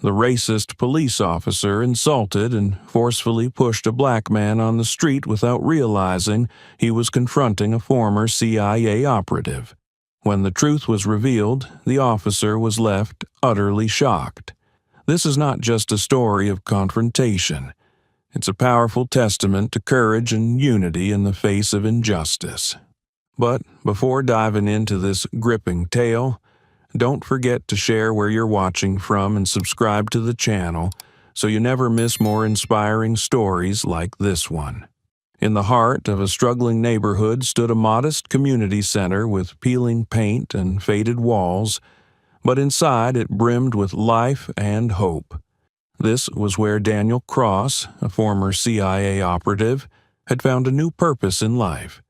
the racist police officer insulted and forcefully pushed a black man on the street without realizing he was confronting a former CIA operative. When the truth was revealed, the officer was left utterly shocked. This is not just a story of confrontation. It's a powerful testament to courage and unity in the face of injustice. But before diving into this gripping tale, don't forget to share where you're watching from and subscribe to the channel so you never miss more inspiring stories like this one. In the heart of a struggling neighborhood stood a modest community center with peeling paint and faded walls, but inside it brimmed with life and hope. This was where Daniel Cross, a former CIA operative, had found a new purpose in life.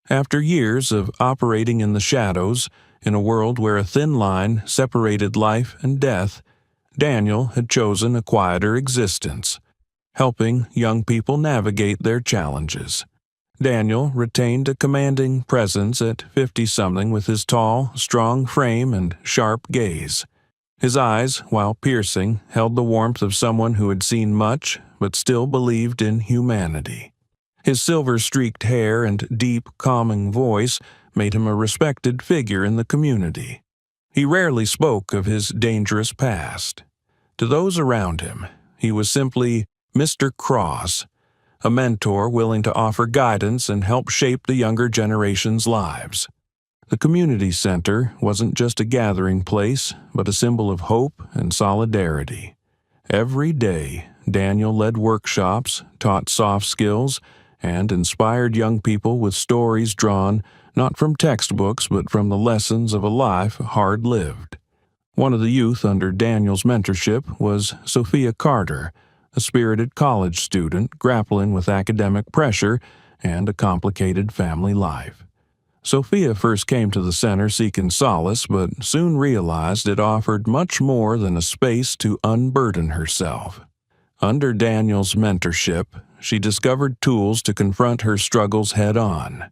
After years of operating in the shadows, in a world where a thin line separated life and death, Daniel had chosen a quieter existence, helping young people navigate their challenges. Daniel retained a commanding presence at 50-something with his tall, strong frame and sharp gaze. His eyes, while piercing, held the warmth of someone who had seen much but still believed in humanity. His silver-streaked hair and deep, calming voice made him a respected figure in the community. He rarely spoke of his dangerous past. To those around him, he was simply Mr. Cross, a mentor willing to offer guidance and help shape the younger generation's lives. The community center wasn't just a gathering place, but a symbol of hope and solidarity. Every day, Daniel led workshops, taught soft skills, and inspired young people with stories drawn not from textbooks but from the lessons of a life hard lived. One of the youth under Daniel's mentorship was Sophia Carter, a spirited college student grappling with academic pressure and a complicated family life. Sophia first came to the center seeking solace, but soon realized it offered much more than a space to unburden herself. Under Daniel's mentorship, she discovered tools to confront her struggles head-on.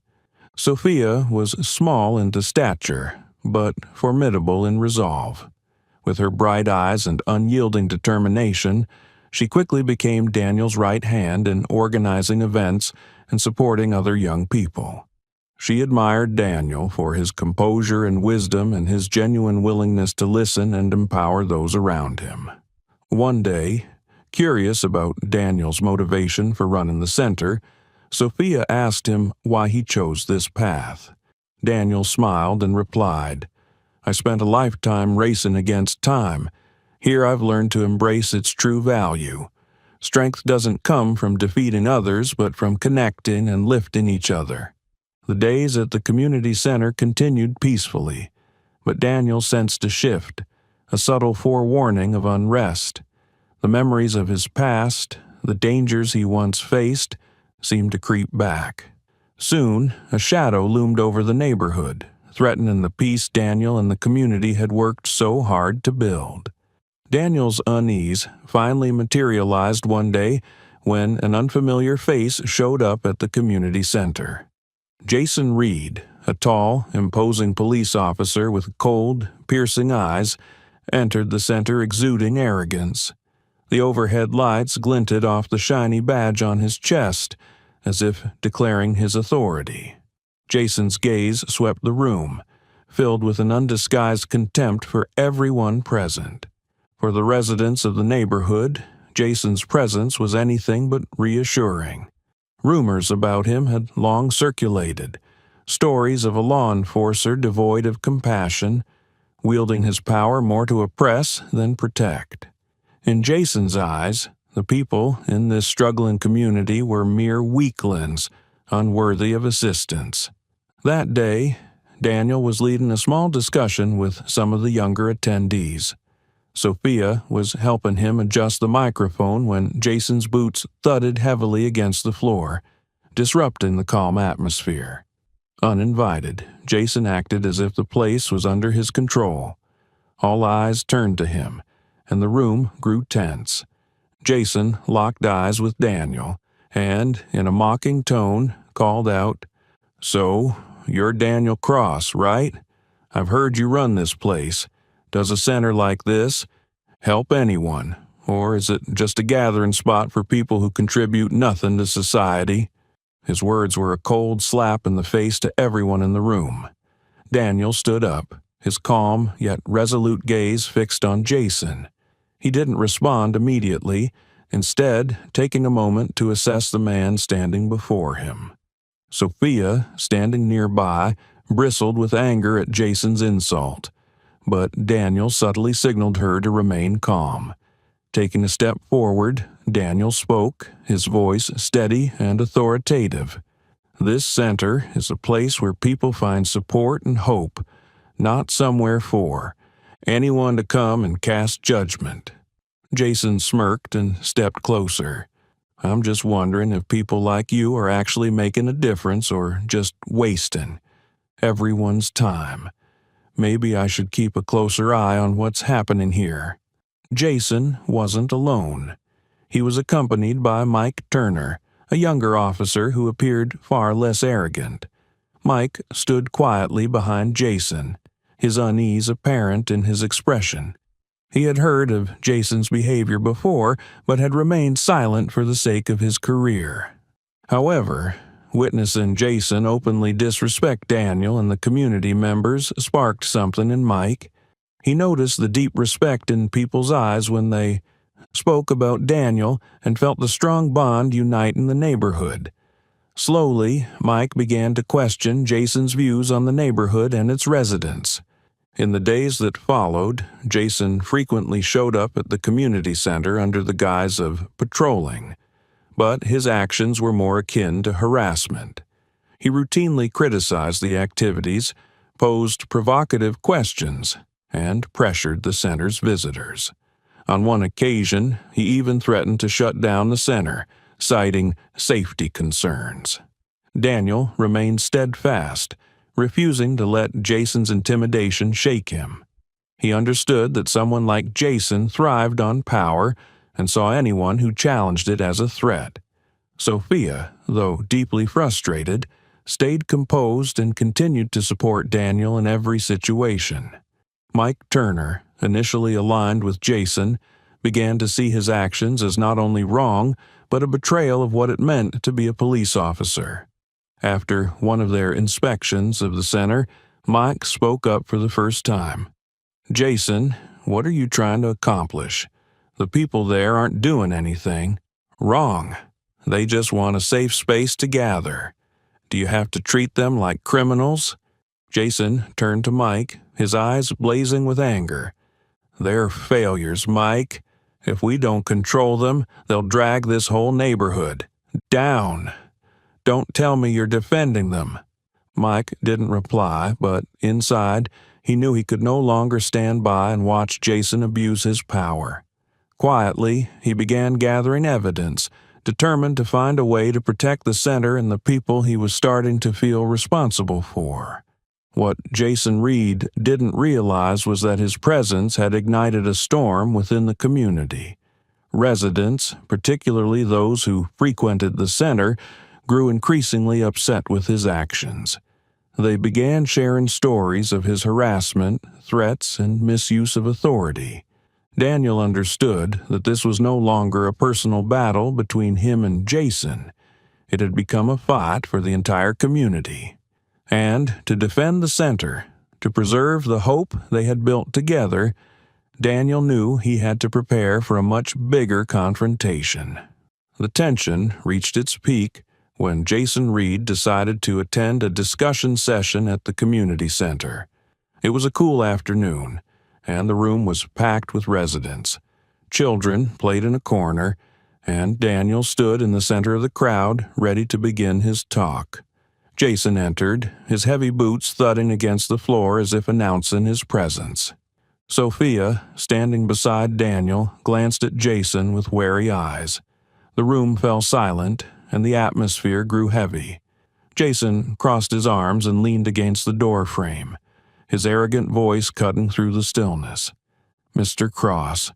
Sophia was small in stature, but formidable in resolve. With her bright eyes and unyielding determination, she quickly became Daniel's right hand in organizing events and supporting other young people. She admired Daniel for his composure and wisdom and his genuine willingness to listen and empower those around him. One day, curious about Daniel's motivation for running the center, Sophia asked him why he chose this path. Daniel smiled and replied, "I spent a lifetime racing against time. Here I've learned to embrace its true value. Strength doesn't come from defeating others, but from connecting and lifting each other." The days at the community center continued peacefully, but Daniel sensed a shift, a subtle forewarning of unrest. The memories of his past, the dangers he once faced, seemed to creep back. Soon, a shadow loomed over the neighborhood, threatening the peace Daniel and the community had worked so hard to build. Daniel's unease finally materialized one day when an unfamiliar face showed up at the community center. Jason Reed, a tall, imposing police officer with cold, piercing eyes, entered the center exuding arrogance. The overhead lights glinted off the shiny badge on his chest, as if declaring his authority. Jason's gaze swept the room, filled with an undisguised contempt for everyone present. For the residents of the neighborhood, Jason's presence was anything but reassuring. Rumors about him had long circulated, stories of a law enforcer devoid of compassion, wielding his power more to oppress than protect. In Jason's eyes, the people in this struggling community were mere weaklings, unworthy of assistance. That day, Daniel was leading a small discussion with some of the younger attendees. Sophia was helping him adjust the microphone when Jason's boots thudded heavily against the floor, disrupting the calm atmosphere. Uninvited, Jason acted as if the place was under his control. All eyes turned to him, and the room grew tense. Jason locked eyes with Daniel, and, in a mocking tone, called out, "So, you're Daniel Cross, right? I've heard you run this place. Does a center like this, Help anyone, or is it just a gathering spot for people who contribute nothing to society? His words were a cold slap in the face to everyone in the room. Daniel stood up, his calm yet resolute gaze fixed on Jason. He didn't respond immediately, instead taking a moment to assess the man standing before him. Sophia, standing nearby, bristled with anger at Jason's insult, but Daniel subtly signaled her to remain calm. Taking a step forward, Daniel spoke, his voice steady and authoritative. This center is a place where people find support and hope, not somewhere for anyone to come and cast judgment. Jason smirked and stepped closer. I'm just wondering if people like you are actually making a difference or just wasting everyone's time. Maybe I should keep a closer eye on what's happening here. Jason wasn't alone. He was accompanied by Mike Turner, a younger officer who appeared far less arrogant. Mike stood quietly behind Jason, his unease apparent in his expression. He had heard of Jason's behavior before, but had remained silent for the sake of his career. However, witnessing Jason openly disrespect Daniel and the community members sparked something in Mike. He noticed the deep respect in people's eyes when they spoke about Daniel and felt the strong bond unite in the neighborhood. Slowly, Mike began to question Jason's views on the neighborhood and its residents. In the days that followed, Jason frequently showed up at the community center under the guise of patrolling, but his actions were more akin to harassment. He routinely criticized the activities, posed provocative questions, and pressured the center's visitors. On one occasion, he even threatened to shut down the center, citing safety concerns. Daniel remained steadfast, refusing to let Jason's intimidation shake him. He understood that someone like Jason thrived on power and saw anyone who challenged it as a threat. Sophia, though deeply frustrated, stayed composed and continued to support Daniel in every situation. Mike Turner, initially aligned with Jason, began to see his actions as not only wrong, but a betrayal of what it meant to be a police officer. After one of their inspections of the center, Mike spoke up for the first time. Jason, what are you trying to accomplish? The people there aren't doing anything wrong. They just want a safe space to gather. Do you have to treat them like criminals? Jason turned to Mike, his eyes blazing with anger. They're failures, Mike. If we don't control them, they'll drag this whole neighborhood down. Don't tell me you're defending them. Mike didn't reply, but inside, he knew he could no longer stand by and watch Jason abuse his power. Quietly, he began gathering evidence, determined to find a way to protect the center and the people he was starting to feel responsible for. What Jason Reed didn't realize was that his presence had ignited a storm within the community. Residents, particularly those who frequented the center, grew increasingly upset with his actions. They began sharing stories of his harassment, threats, and misuse of authority. Daniel understood that this was no longer a personal battle between him and Jason. It had become a fight for the entire community. And to defend the center, to preserve the hope they had built together, Daniel knew he had to prepare for a much bigger confrontation. The tension reached its peak when Jason Reed decided to attend a discussion session at the community center. It was a cool afternoon, and the room was packed with residents. Children played in a corner, and Daniel stood in the center of the crowd, ready to begin his talk. Jason entered, his heavy boots thudding against the floor as if announcing his presence. Sophia, standing beside Daniel, glanced at Jason with wary eyes. The room fell silent, and the atmosphere grew heavy. Jason crossed his arms and leaned against the door frame, his arrogant voice cutting through the stillness. Mr. Cross,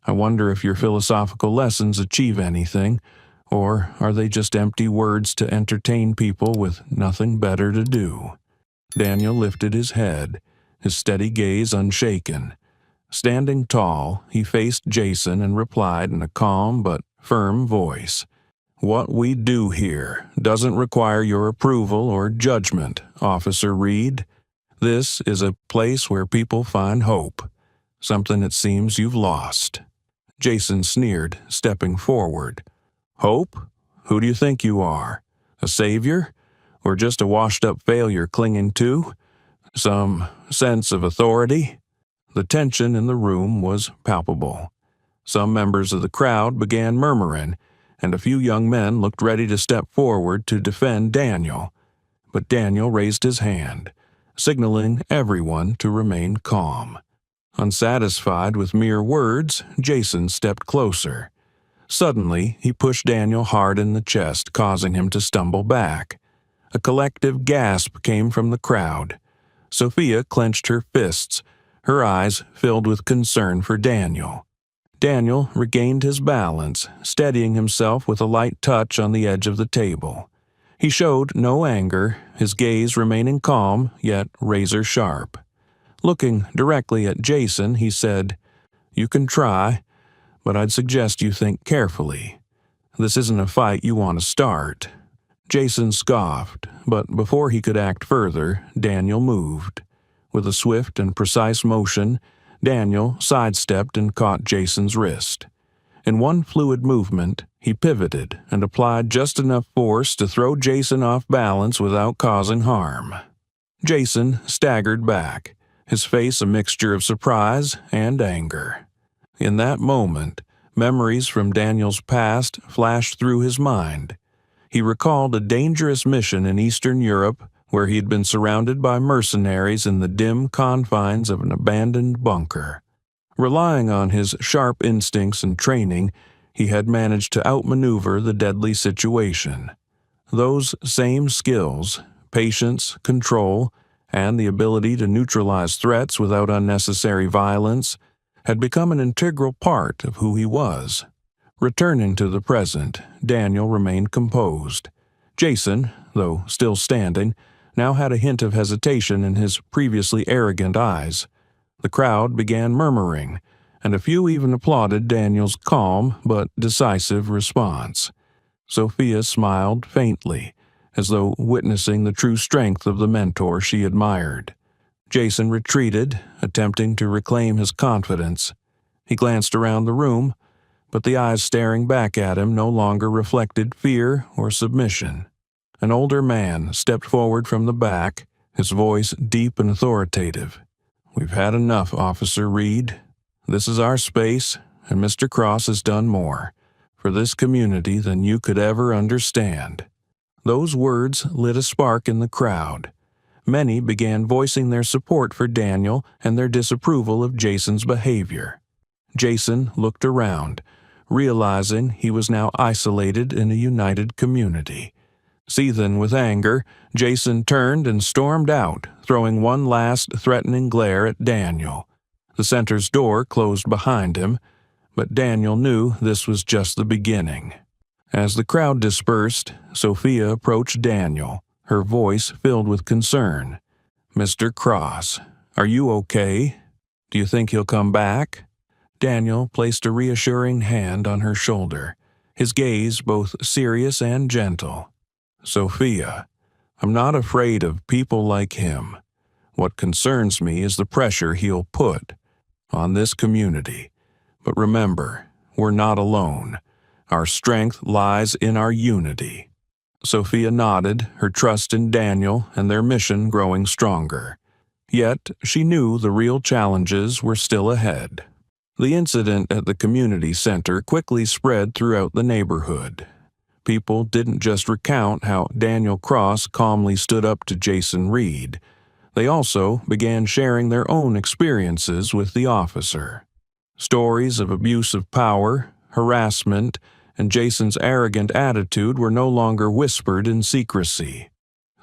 I wonder if your philosophical lessons achieve anything, or are they just empty words to entertain people with nothing better to do? Daniel lifted his head, his steady gaze unshaken. Standing tall, he faced Jason and replied in a calm but firm voice. "What we do here doesn't require your approval or judgment, Officer Reed. This is a place where people find hope, something it seems you've lost." Jason sneered, stepping forward. "Hope? Who do you think you are? A savior? Or just a washed-up failure clinging to some sense of authority?" The tension in the room was palpable. Some members of the crowd began murmuring, and a few young men looked ready to step forward to defend Daniel. But Daniel raised his hand, signaling everyone to remain calm. Unsatisfied with mere words, Jason stepped closer. Suddenly, he pushed Daniel hard in the chest, causing him to stumble back. A collective gasp came from the crowd. Sophia clenched her fists, her eyes filled with concern for Daniel. Daniel regained his balance, steadying himself with a light touch on the edge of the table. He showed no anger, his gaze remaining calm yet razor-sharp. Looking directly at Jason, he said, "You can try, but I'd suggest you think carefully. This isn't a fight you want to start." Jason scoffed, but before he could act further, Daniel moved. With a swift and precise motion, Daniel sidestepped and caught Jason's wrist. In one fluid movement, he pivoted and applied just enough force to throw Jason off balance without causing harm. Jason staggered back, his face a mixture of surprise and anger. In that moment, memories from Daniel's past flashed through his mind. He recalled a dangerous mission in Eastern Europe where he had been surrounded by mercenaries in the dim confines of an abandoned bunker. Relying on his sharp instincts and training, he had managed to outmaneuver the deadly situation. Those same skills, patience, control, and the ability to neutralize threats without unnecessary violence, had become an integral part of who he was. Returning to the present, Daniel remained composed. Jason, though still standing, now had a hint of hesitation in his previously arrogant eyes. The crowd began murmuring, and a few even applauded Daniel's calm but decisive response. Sophia smiled faintly, as though witnessing the true strength of the mentor she admired. Jason retreated, attempting to reclaim his confidence. He glanced around the room, but the eyes staring back at him no longer reflected fear or submission. An older man stepped forward from the back, his voice deep and authoritative. "We've had enough, Officer Reed. This is our space, and Mr. Cross has done more for this community than you could ever understand." Those words lit a spark in the crowd. Many began voicing their support for Daniel and their disapproval of Jason's behavior. Jason looked around, realizing he was now isolated in a united community. Seething with anger, Jason turned and stormed out, throwing one last threatening glare at Daniel. The center's door closed behind him, but Daniel knew this was just the beginning. As the crowd dispersed, Sophia approached Daniel, her voice filled with concern. "Mr. Cross, are you okay? Do you think he'll come back?" Daniel placed a reassuring hand on her shoulder, his gaze both serious and gentle. "Sophia, I'm not afraid of people like him. What concerns me is the pressure he'll put on this community. But remember, we're not alone. Our strength lies in our unity." Sophia nodded, her trust in Daniel and their mission growing stronger. Yet she knew the real challenges were still ahead. The incident at the community center quickly spread throughout the neighborhood. People didn't just recount how Daniel Cross calmly stood up to Jason Reed. They also began sharing their own experiences with the officer. Stories of abuse of power, harassment, and Jason's arrogant attitude were no longer whispered in secrecy.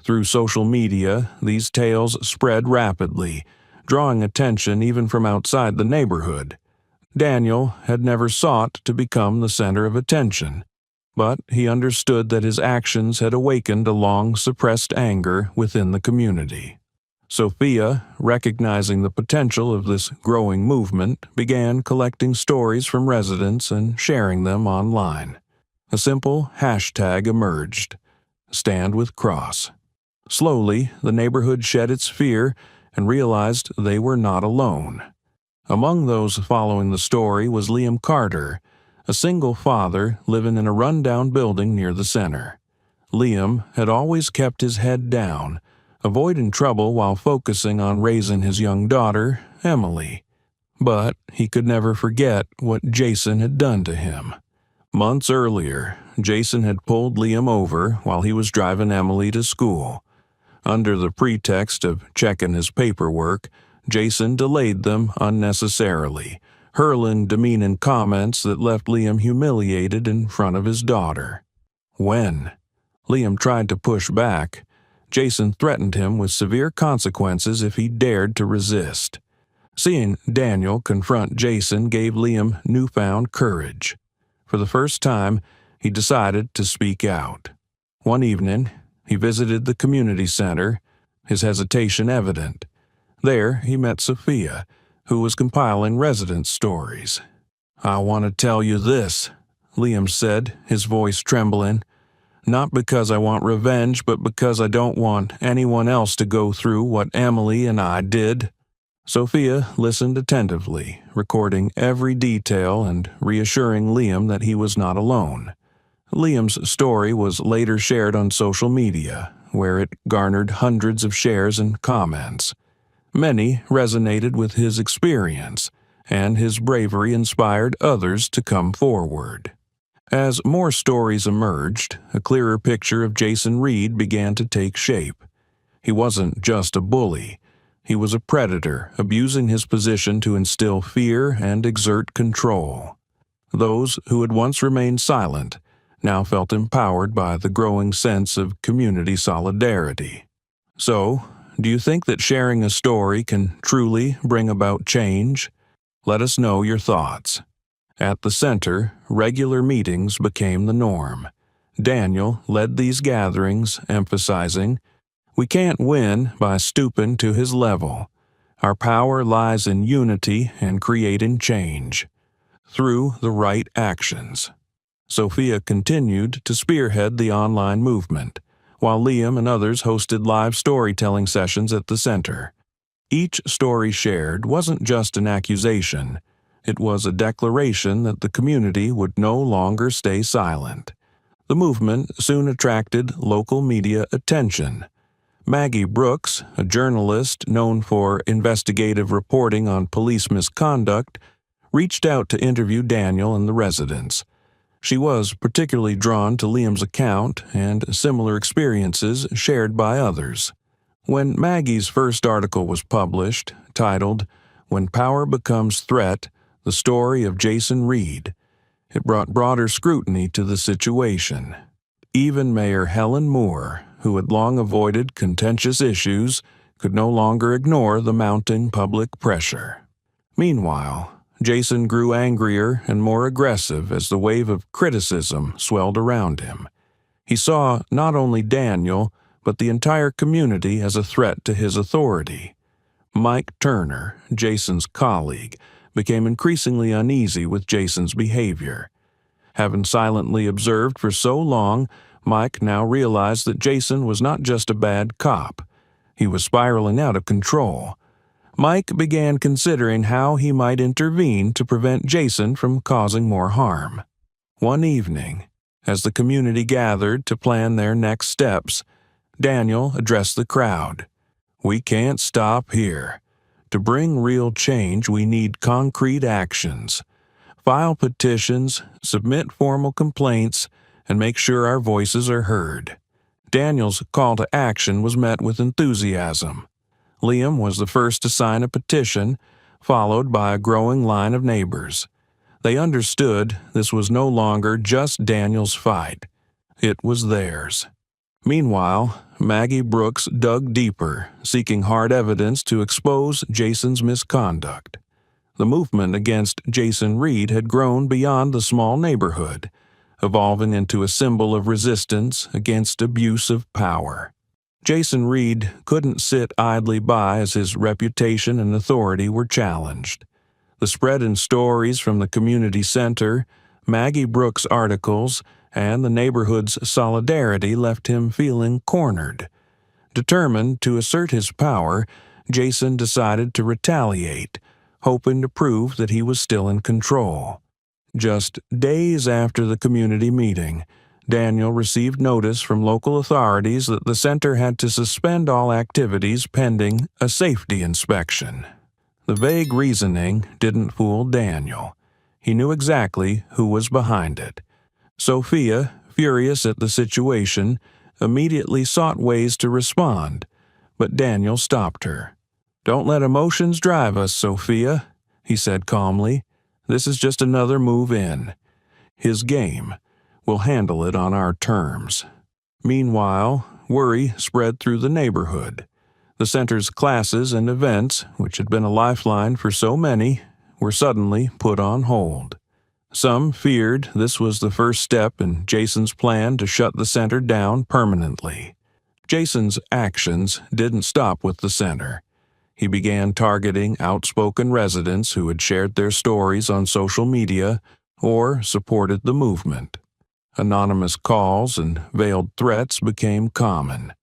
Through social media, these tales spread rapidly, drawing attention even from outside the neighborhood. Daniel had never sought to become the center of attention, but he understood that his actions had awakened a long-suppressed anger within the community. Sophia, recognizing the potential of this growing movement, began collecting stories from residents and sharing them online. A simple hashtag emerged: Stand with Cross. Slowly, the neighborhood shed its fear and realized they were not alone. Among those following the story was Liam Carter, a single father living in a rundown building near the center. Liam had always kept his head down, avoiding trouble while focusing on raising his young daughter, Emily. But he could never forget what Jason had done to him. Months earlier, Jason had pulled Liam over while he was driving Emily to school. Under the pretext of checking his paperwork, Jason delayed them unnecessarily, hurling demeaning comments that left Liam humiliated in front of his daughter. When Liam tried to push back, Jason threatened him with severe consequences if he dared to resist. Seeing Daniel confront Jason gave Liam newfound courage. For the first time, he decided to speak out. One evening, he visited the community center, his hesitation evident. There, he met Sophia, who was compiling resident stories. "I want to tell you this," Liam said, his voice trembling. "Not because I want revenge, but because I don't want anyone else to go through what Emily and I did." Sophia listened attentively, recording every detail and reassuring Liam that he was not alone. Liam's story was later shared on social media, where it garnered hundreds of shares and comments. Many resonated with his experience, and his bravery inspired others to come forward. As more stories emerged, a clearer picture of Jason Reed began to take shape. He wasn't just a bully. He was a predator, abusing his position to instill fear and exert control. Those who had once remained silent now felt empowered by the growing sense of community solidarity. So, do you think that sharing a story can truly bring about change? Let us know your thoughts. At the center, regular meetings became the norm. Daniel led these gatherings, emphasizing, "We can't win by stooping to his level. Our power lies in unity and creating change through the right actions." Sophia continued to spearhead the online movement, while Liam and others hosted live storytelling sessions at the center. Each story shared wasn't just an accusation. It was a declaration that the community would no longer stay silent. The movement soon attracted local media attention. Maggie Brooks, a journalist known for investigative reporting on police misconduct, reached out to interview Daniel and the residents. She was particularly drawn to Liam's account and similar experiences shared by others. When Maggie's first article was published, titled, "When Power Becomes Threat, the Story of Jason Reed," it brought broader scrutiny to the situation. Even Mayor Helen Moore, who had long avoided contentious issues, could no longer ignore the mounting public pressure. Meanwhile, Jason grew angrier and more aggressive as the wave of criticism swelled around him. He saw not only Daniel, but the entire community as a threat to his authority. Mike Turner, Jason's colleague, became increasingly uneasy with Jason's behavior. Having silently observed for so long, Mike now realized that Jason was not just a bad cop. He was spiraling out of control. Mike began considering how he might intervene to prevent Jason from causing more harm. One evening, as the community gathered to plan their next steps, Daniel addressed the crowd. "We can't stop here. To bring real change, we need concrete actions. File petitions, submit formal complaints, and make sure our voices are heard." Daniel's call to action was met with enthusiasm. Liam was the first to sign a petition, followed by a growing line of neighbors. They understood this was no longer just Daniel's fight. It was theirs. Meanwhile, Maggie Brooks dug deeper, seeking hard evidence to expose Jason's misconduct. The movement against Jason Reed had grown beyond the small neighborhood, evolving into a symbol of resistance against abuse of power. Jason Reed couldn't sit idly by as his reputation and authority were challenged. The spread in stories from the community center, Maggie Brooks' articles, and the neighborhood's solidarity left him feeling cornered. Determined to assert his power, Jason decided to retaliate, hoping to prove that he was still in control. Just days after the community meeting, Daniel received notice from local authorities that the center had to suspend all activities pending a safety inspection. The vague reasoning didn't fool Daniel. He knew exactly who was behind it. Sophia, furious at the situation, immediately sought ways to respond, but Daniel stopped her. "Don't let emotions drive us, Sophia," he said calmly. "This is just another move in. His game. We'll handle it on our terms." Meanwhile, worry spread through the neighborhood. The center's classes and events, which had been a lifeline for so many, were suddenly put on hold. Some feared this was the first step in Jason's plan to shut the center down permanently. Jason's actions didn't stop with the center. He began targeting outspoken residents who had shared their stories on social media or supported the movement. Anonymous calls and veiled threats became common.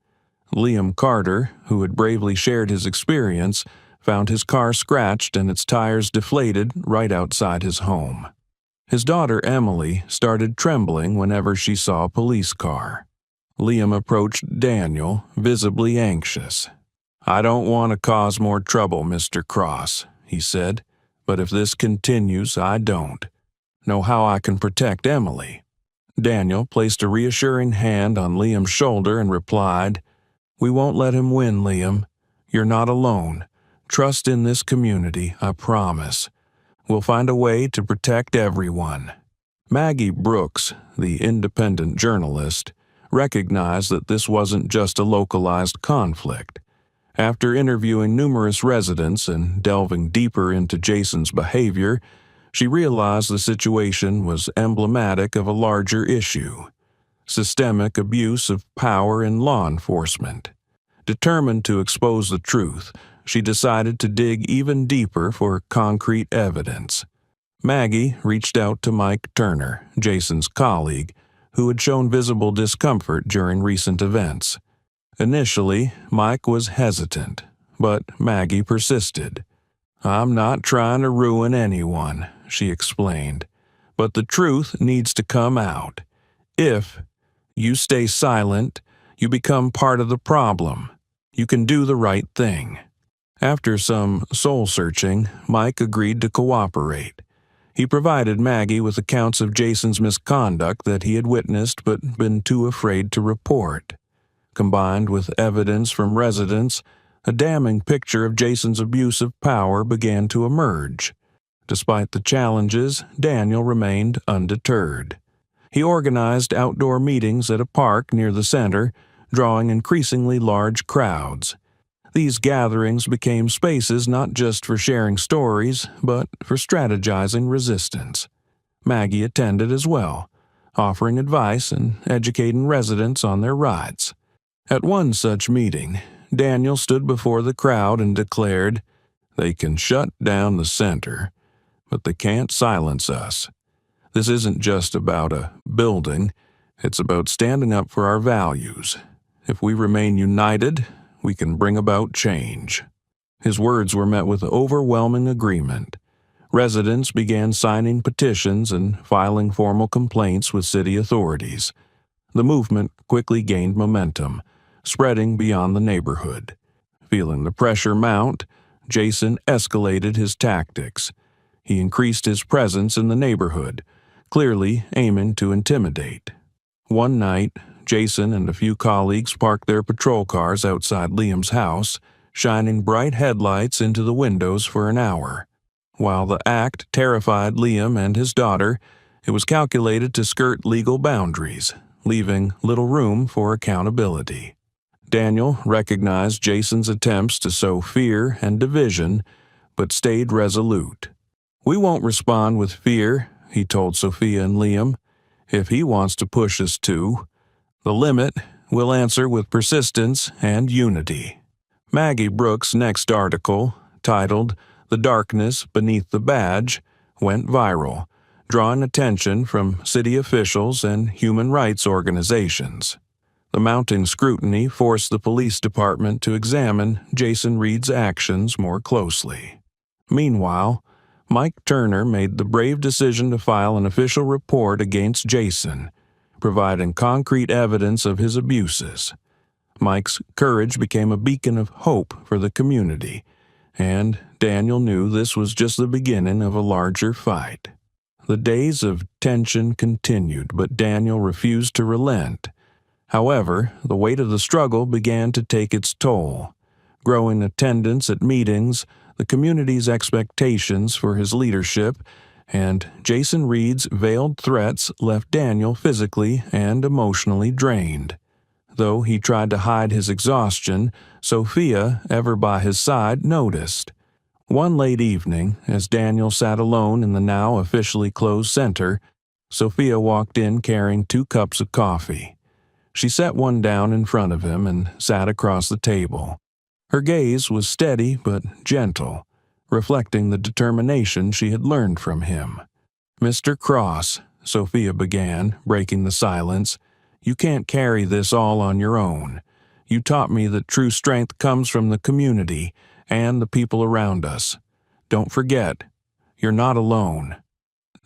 Liam Carter, who had bravely shared his experience, found his car scratched and its tires deflated right outside his home. His daughter Emily started trembling whenever she saw a police car. Liam approached Daniel, visibly anxious. "I don't want to cause more trouble, Mr. Cross," he said, "but if this continues, I don't know how I can protect Emily." Daniel placed a reassuring hand on Liam's shoulder and replied, "We won't let him win, Liam. You're not alone. Trust in this community, I promise. We'll find a way to protect everyone." Maggie Brooks, the independent journalist, recognized that this wasn't just a localized conflict. After interviewing numerous residents and delving deeper into Jason's behavior, she realized the situation was emblematic of a larger issue: systemic abuse of power in law enforcement. Determined to expose the truth, she decided to dig even deeper for concrete evidence. Maggie reached out to Mike Turner, Jason's colleague, who had shown visible discomfort during recent events. Initially, Mike was hesitant, but Maggie persisted. "I'm not trying to ruin anyone," she explained, "but the truth needs to come out. If you stay silent, you become part of the problem. You can do the right thing." After some soul-searching, Mike agreed to cooperate. He provided Maggie with accounts of Jason's misconduct that he had witnessed but been too afraid to report. Combined with evidence from residents, a damning picture of Jason's abuse of power began to emerge. Despite the challenges, Daniel remained undeterred. He organized outdoor meetings at a park near the center, drawing increasingly large crowds. These gatherings became spaces not just for sharing stories, but for strategizing resistance. Maggie attended as well, offering advice and educating residents on their rights. At one such meeting, Daniel stood before the crowd and declared, "They can shut down the center, but they can't silence us. This isn't just about a building, it's about standing up for our values. If we remain united, we can bring about change." His words were met with overwhelming agreement. Residents began signing petitions and filing formal complaints with city authorities. The movement quickly gained momentum, spreading beyond the neighborhood. Feeling the pressure mount, Jason escalated his tactics. He increased his presence in the neighborhood, clearly aiming to intimidate. One night, Jason and a few colleagues parked their patrol cars outside Liam's house, shining bright headlights into the windows for an hour. While the act terrified Liam and his daughter, it was calculated to skirt legal boundaries, leaving little room for accountability. Daniel recognized Jason's attempts to sow fear and division, but stayed resolute. "We won't respond with fear," he told Sophia and Liam. "If he wants to push us to the limit, will answer with persistence and unity. Maggie Brooks' next article, titled "The Darkness Beneath the Badge," went viral, drawing attention from city officials and human rights organizations. The mounting scrutiny forced the police department to examine Jason Reed's actions more closely. Meanwhile, Mike Turner made the brave decision to file an official report against Jason, providing concrete evidence of his abuses. Mike's courage became a beacon of hope for the community, and Daniel knew this was just the beginning of a larger fight. The days of tension continued, but Daniel refused to relent. However, the weight of the struggle began to take its toll. Growing attendance at meetings, the community's expectations for his leadership, and Jason Reed's veiled threats left Daniel physically and emotionally drained. Though he tried to hide his exhaustion, Sophia, ever by his side, noticed. One late evening, as Daniel sat alone in the now officially closed center, Sophia walked in carrying 2 cups of coffee. She set one down in front of him and sat across the table. Her gaze was steady but gentle, reflecting the determination she had learned from him. "Mr. Cross," Sophia began, breaking the silence, "you can't carry this all on your own. You taught me that true strength comes from the community and the people around us. Don't forget, you're not alone."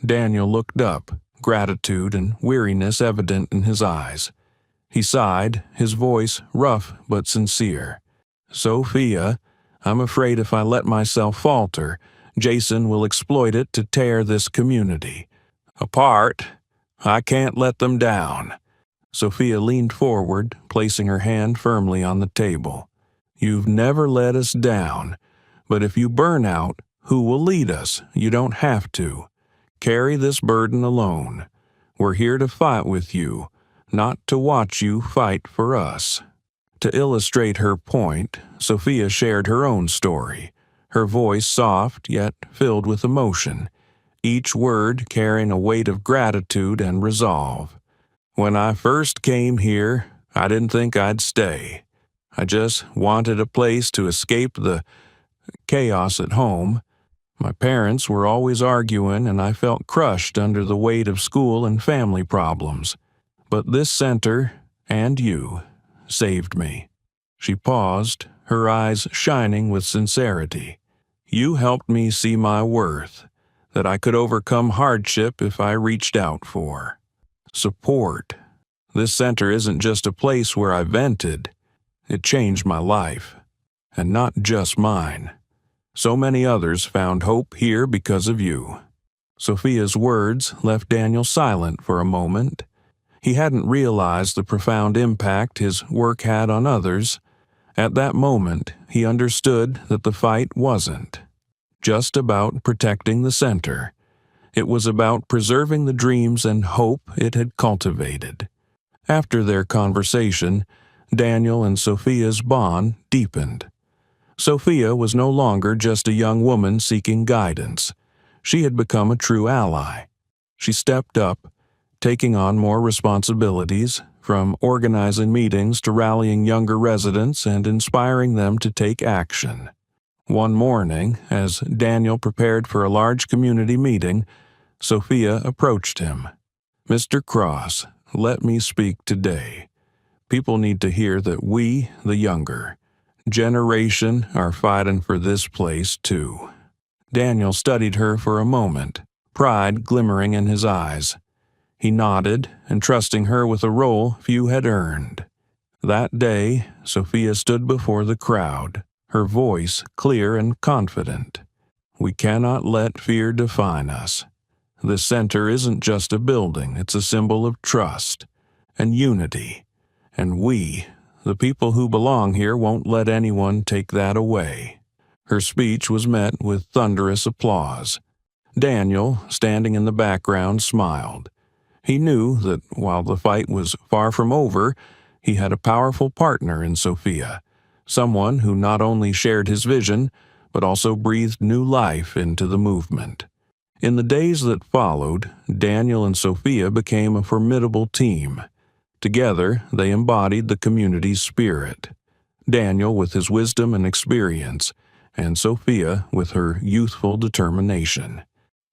Daniel looked up, gratitude and weariness evident in his eyes. He sighed, his voice rough but sincere. "Sophia, I'm afraid if I let myself falter, Jason will exploit it to tear this community apart. I can't let them down." Sophia leaned forward, placing her hand firmly on the table. "You've never let us down, but if you burn out, who will lead us? You don't have to. Carry this burden alone. We're here to fight with you, not to watch you fight for us." To illustrate her point, Sophia shared her own story, her voice soft yet filled with emotion, each word carrying a weight of gratitude and resolve. "When I first came here, I didn't think I'd stay. I just wanted a place to escape the chaos at home. My parents were always arguing, and I felt crushed under the weight of school and family problems. But this center, and you, saved me." She paused, her eyes shining with sincerity. "You helped me see my worth, that I could overcome hardship if I reached out for support. This center isn't just a place where I vented. It changed my life, and not just mine. So many others found hope here because of you." Sophia's words left Daniel silent for a moment. He hadn't realized the profound impact his work had on others. At that moment, he understood that the fight wasn't just about protecting the center. It was about preserving the dreams and hope it had cultivated. After their conversation, Daniel and Sophia's bond deepened. Sophia was no longer just a young woman seeking guidance. She had become a true ally. She stepped up, taking on more responsibilities, from organizing meetings to rallying younger residents and inspiring them to take action. One morning, as Daniel prepared for a large community meeting, Sophia approached him. "Mr. Cross, let me speak today. People need to hear that we, the younger generation, are fighting for this place too." Daniel studied her for a moment, pride glimmering in his eyes. He nodded, entrusting her with a role few had earned. That day, Sophia stood before the crowd, her voice clear and confident. "We cannot let fear define us. This center isn't just a building, it's a symbol of trust and unity. And we, the people who belong here, won't let anyone take that away." Her speech was met with thunderous applause. Daniel, standing in the background, smiled. He knew that while the fight was far from over, he had a powerful partner in Sophia, someone who not only shared his vision, but also breathed new life into the movement. In the days that followed, Daniel and Sophia became a formidable team. Together, they embodied the community's spirit. Daniel with his wisdom and experience, and Sophia with her youthful determination.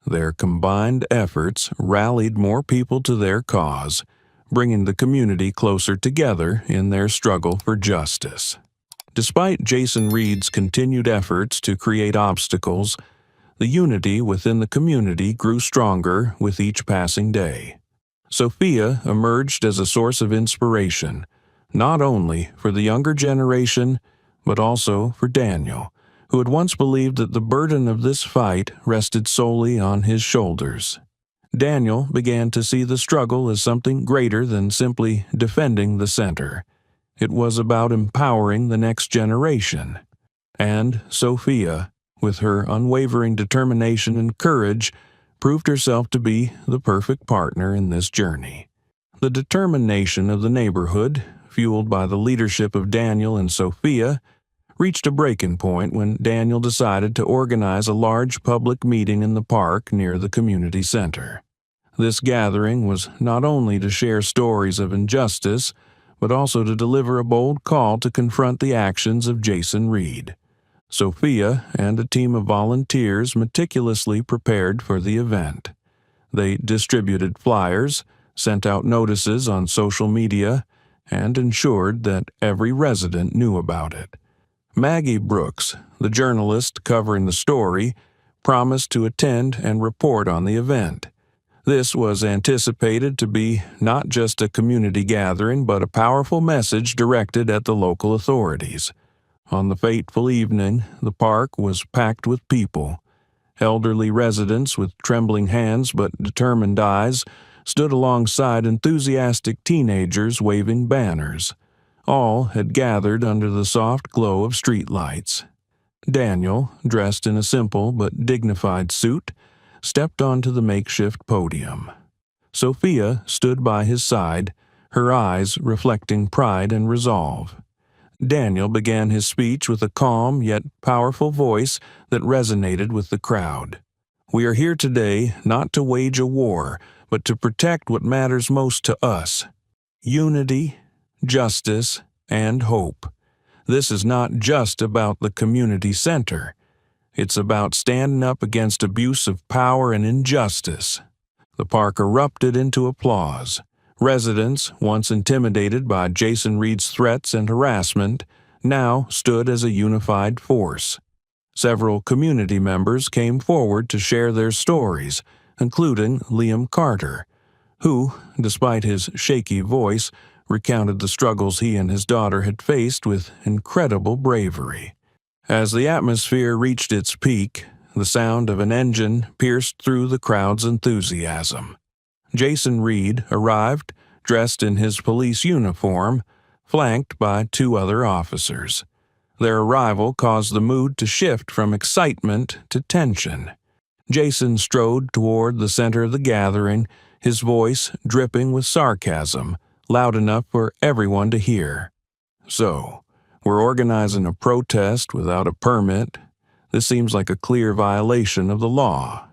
Their combined efforts rallied more people to their cause, bringing the community closer together in their struggle for justice. Despite Jason Reed's continued efforts to create obstacles, the unity within the community grew stronger with each passing day. Sophia emerged as a source of inspiration, not only for the younger generation, but also for Daniel, who had once believed that the burden of this fight rested solely on his shoulders. Daniel began to see the struggle as something greater than simply defending the center. It was about empowering the next generation. And Sophia, with her unwavering determination and courage, proved herself to be the perfect partner in this journey. The determination of the neighborhood, fueled by the leadership of Daniel and Sophia, reached a breaking point when Daniel decided to organize a large public meeting in the park near the community center. This gathering was not only to share stories of injustice, but also to deliver a bold call to confront the actions of Jason Reed. Sophia and a team of volunteers meticulously prepared for the event. They distributed flyers, sent out notices on social media, and ensured that every resident knew about it. Maggie Brooks, the journalist covering the story, promised to attend and report on the event. This was anticipated to be not just a community gathering, but a powerful message directed at the local authorities. On the fateful evening, the park was packed with people. Elderly residents with trembling hands but determined eyes stood alongside enthusiastic teenagers waving banners. All had gathered under the soft glow of streetlights. Daniel, dressed in a simple but dignified suit, stepped onto the makeshift podium. Sophia stood by his side, her eyes reflecting pride and resolve. Daniel began his speech with a calm yet powerful voice that resonated with the crowd. "We are here today not to wage a war, but to protect what matters most to us: unity, justice, and hope. This is not just about the community center. It's about standing up against abuse of power and injustice." The park erupted into applause. Residents, once intimidated by Jason Reed's threats and harassment, now stood as a unified force. Several community members came forward to share their stories, including Liam Carter, who, despite his shaky voice, recounted the struggles he and his daughter had faced with incredible bravery. As the atmosphere reached its peak, the sound of an engine pierced through the crowd's enthusiasm. Jason Reed arrived, dressed in his police uniform, flanked by two other officers. Their arrival caused the mood to shift from excitement to tension. Jason strode toward the center of the gathering, his voice dripping with sarcasm, loud enough for everyone to hear. "So, we're organizing a protest without a permit. This seems like a clear violation of the law."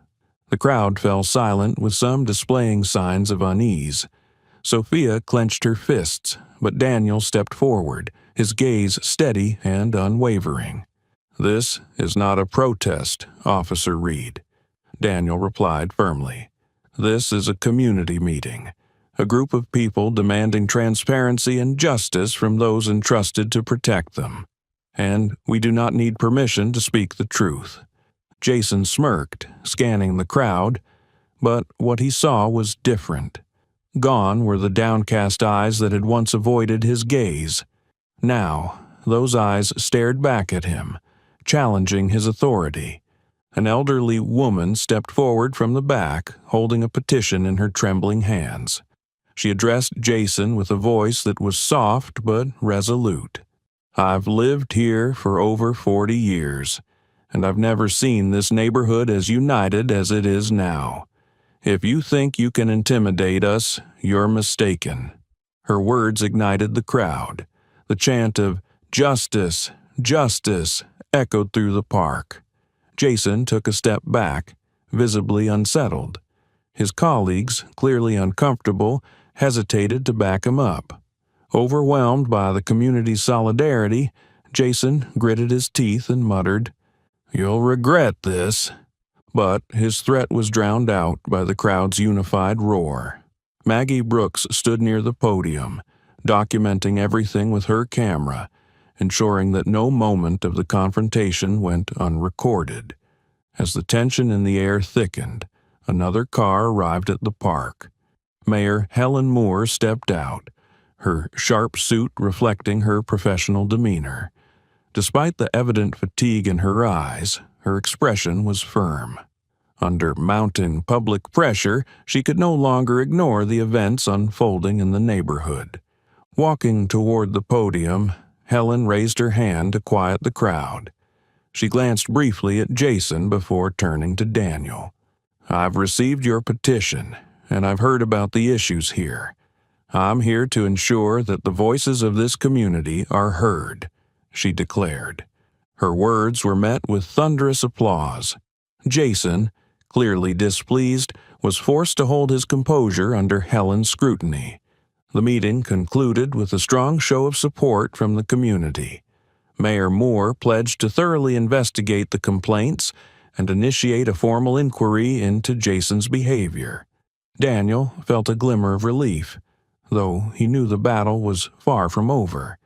The crowd fell silent, with some displaying signs of unease. Sophia clenched her fists, but Daniel stepped forward, his gaze steady and unwavering. "This is not a protest, Officer Reed," Daniel replied firmly. "This is a community meeting, a group of people demanding transparency and justice from those entrusted to protect them. And we do not need permission to speak the truth." Jason smirked, scanning the crowd, but what he saw was different. Gone were the downcast eyes that had once avoided his gaze. Now, those eyes stared back at him, challenging his authority. An elderly woman stepped forward from the back, holding a petition in her trembling hands. She addressed Jason with a voice that was soft but resolute. "I've lived here for over 40 years, and I've never seen this neighborhood as united as it is now. If you think you can intimidate us, you're mistaken." Her words ignited the crowd. The chant of "Justice, justice" echoed through the park. Jason took a step back, visibly unsettled. His colleagues, clearly uncomfortable, hesitated to back him up. Overwhelmed by the community's solidarity, Jason gritted his teeth and muttered, "You'll regret this." But his threat was drowned out by the crowd's unified roar. Maggie Brooks stood near the podium, documenting everything with her camera, ensuring that no moment of the confrontation went unrecorded. As the tension in the air thickened, another car arrived at the park. Mayor Helen Moore stepped out, her sharp suit reflecting her professional demeanor. Despite the evident fatigue in her eyes, her expression was firm. Under mounting public pressure, she could no longer ignore the events unfolding in the neighborhood. Walking toward the podium, Helen raised her hand to quiet the crowd. She glanced briefly at Jason before turning to Daniel. "I've received your petition, and I've heard about the issues here. I'm here to ensure that the voices of this community are heard," she declared. Her words were met with thunderous applause. Jason, clearly displeased, was forced to hold his composure under Helen's scrutiny. The meeting concluded with a strong show of support from the community. Mayor Moore pledged to thoroughly investigate the complaints and initiate a formal inquiry into Jason's behavior. Daniel felt a glimmer of relief, though he knew the battle was far from over.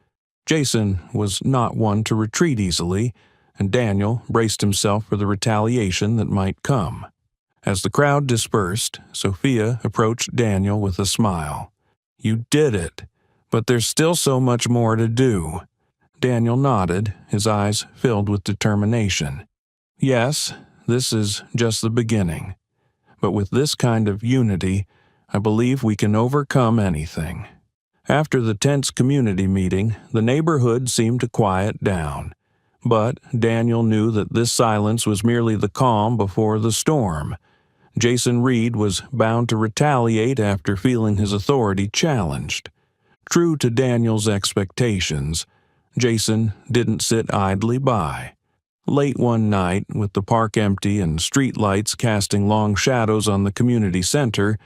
Jason was not one to retreat easily, and Daniel braced himself for the retaliation that might come. As the crowd dispersed, Sophia approached Daniel with a smile. "You did it, but there's still so much more to do." Daniel nodded, his eyes filled with determination. "Yes, this is just the beginning. But with this kind of unity, I believe we can overcome anything." After the tense community meeting, the neighborhood seemed to quiet down. But Daniel knew that this silence was merely the calm before the storm. Jason Reed was bound to retaliate after feeling his authority challenged. True to Daniel's expectations, Jason didn't sit idly by. Late one night, with the park empty and street lights casting long shadows on the community center,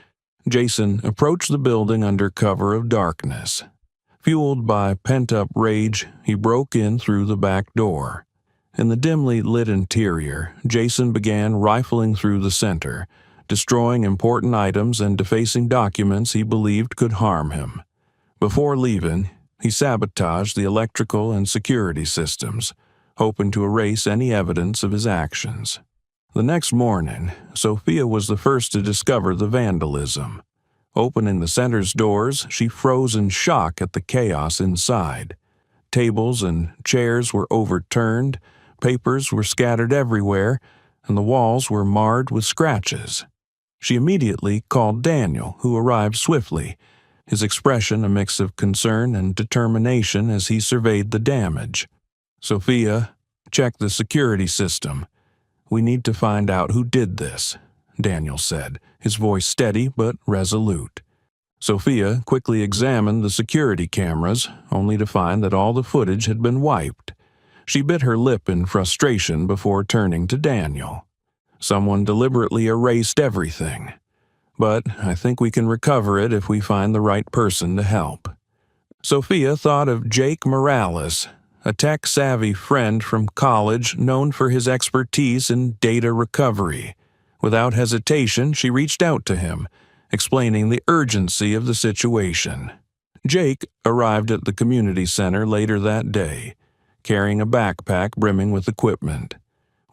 Jason approached the building under cover of darkness. Fueled by pent-up rage, he broke in through the back door. In the dimly lit interior, Jason began rifling through the center, destroying important items and defacing documents he believed could harm him. Before leaving, he sabotaged the electrical and security systems, hoping to erase any evidence of his actions. The next morning, Sophia was the first to discover the vandalism. Opening the center's doors, she froze in shock at the chaos inside. Tables and chairs were overturned, papers were scattered everywhere, and the walls were marred with scratches. She immediately called Daniel, who arrived swiftly, his expression a mix of concern and determination as he surveyed the damage. "Sophia, check the security system. We need to find out who did this," Daniel said, his voice steady but resolute. Sophia quickly examined the security cameras, only to find that all the footage had been wiped. She bit her lip in frustration before turning to Daniel. "Someone deliberately erased everything. But I think we can recover it if we find the right person to help." Sophia thought of Jake Morales, a tech-savvy friend from college known for his expertise in data recovery. Without hesitation, she reached out to him, explaining the urgency of the situation. Jake arrived at the community center later that day, carrying a backpack brimming with equipment.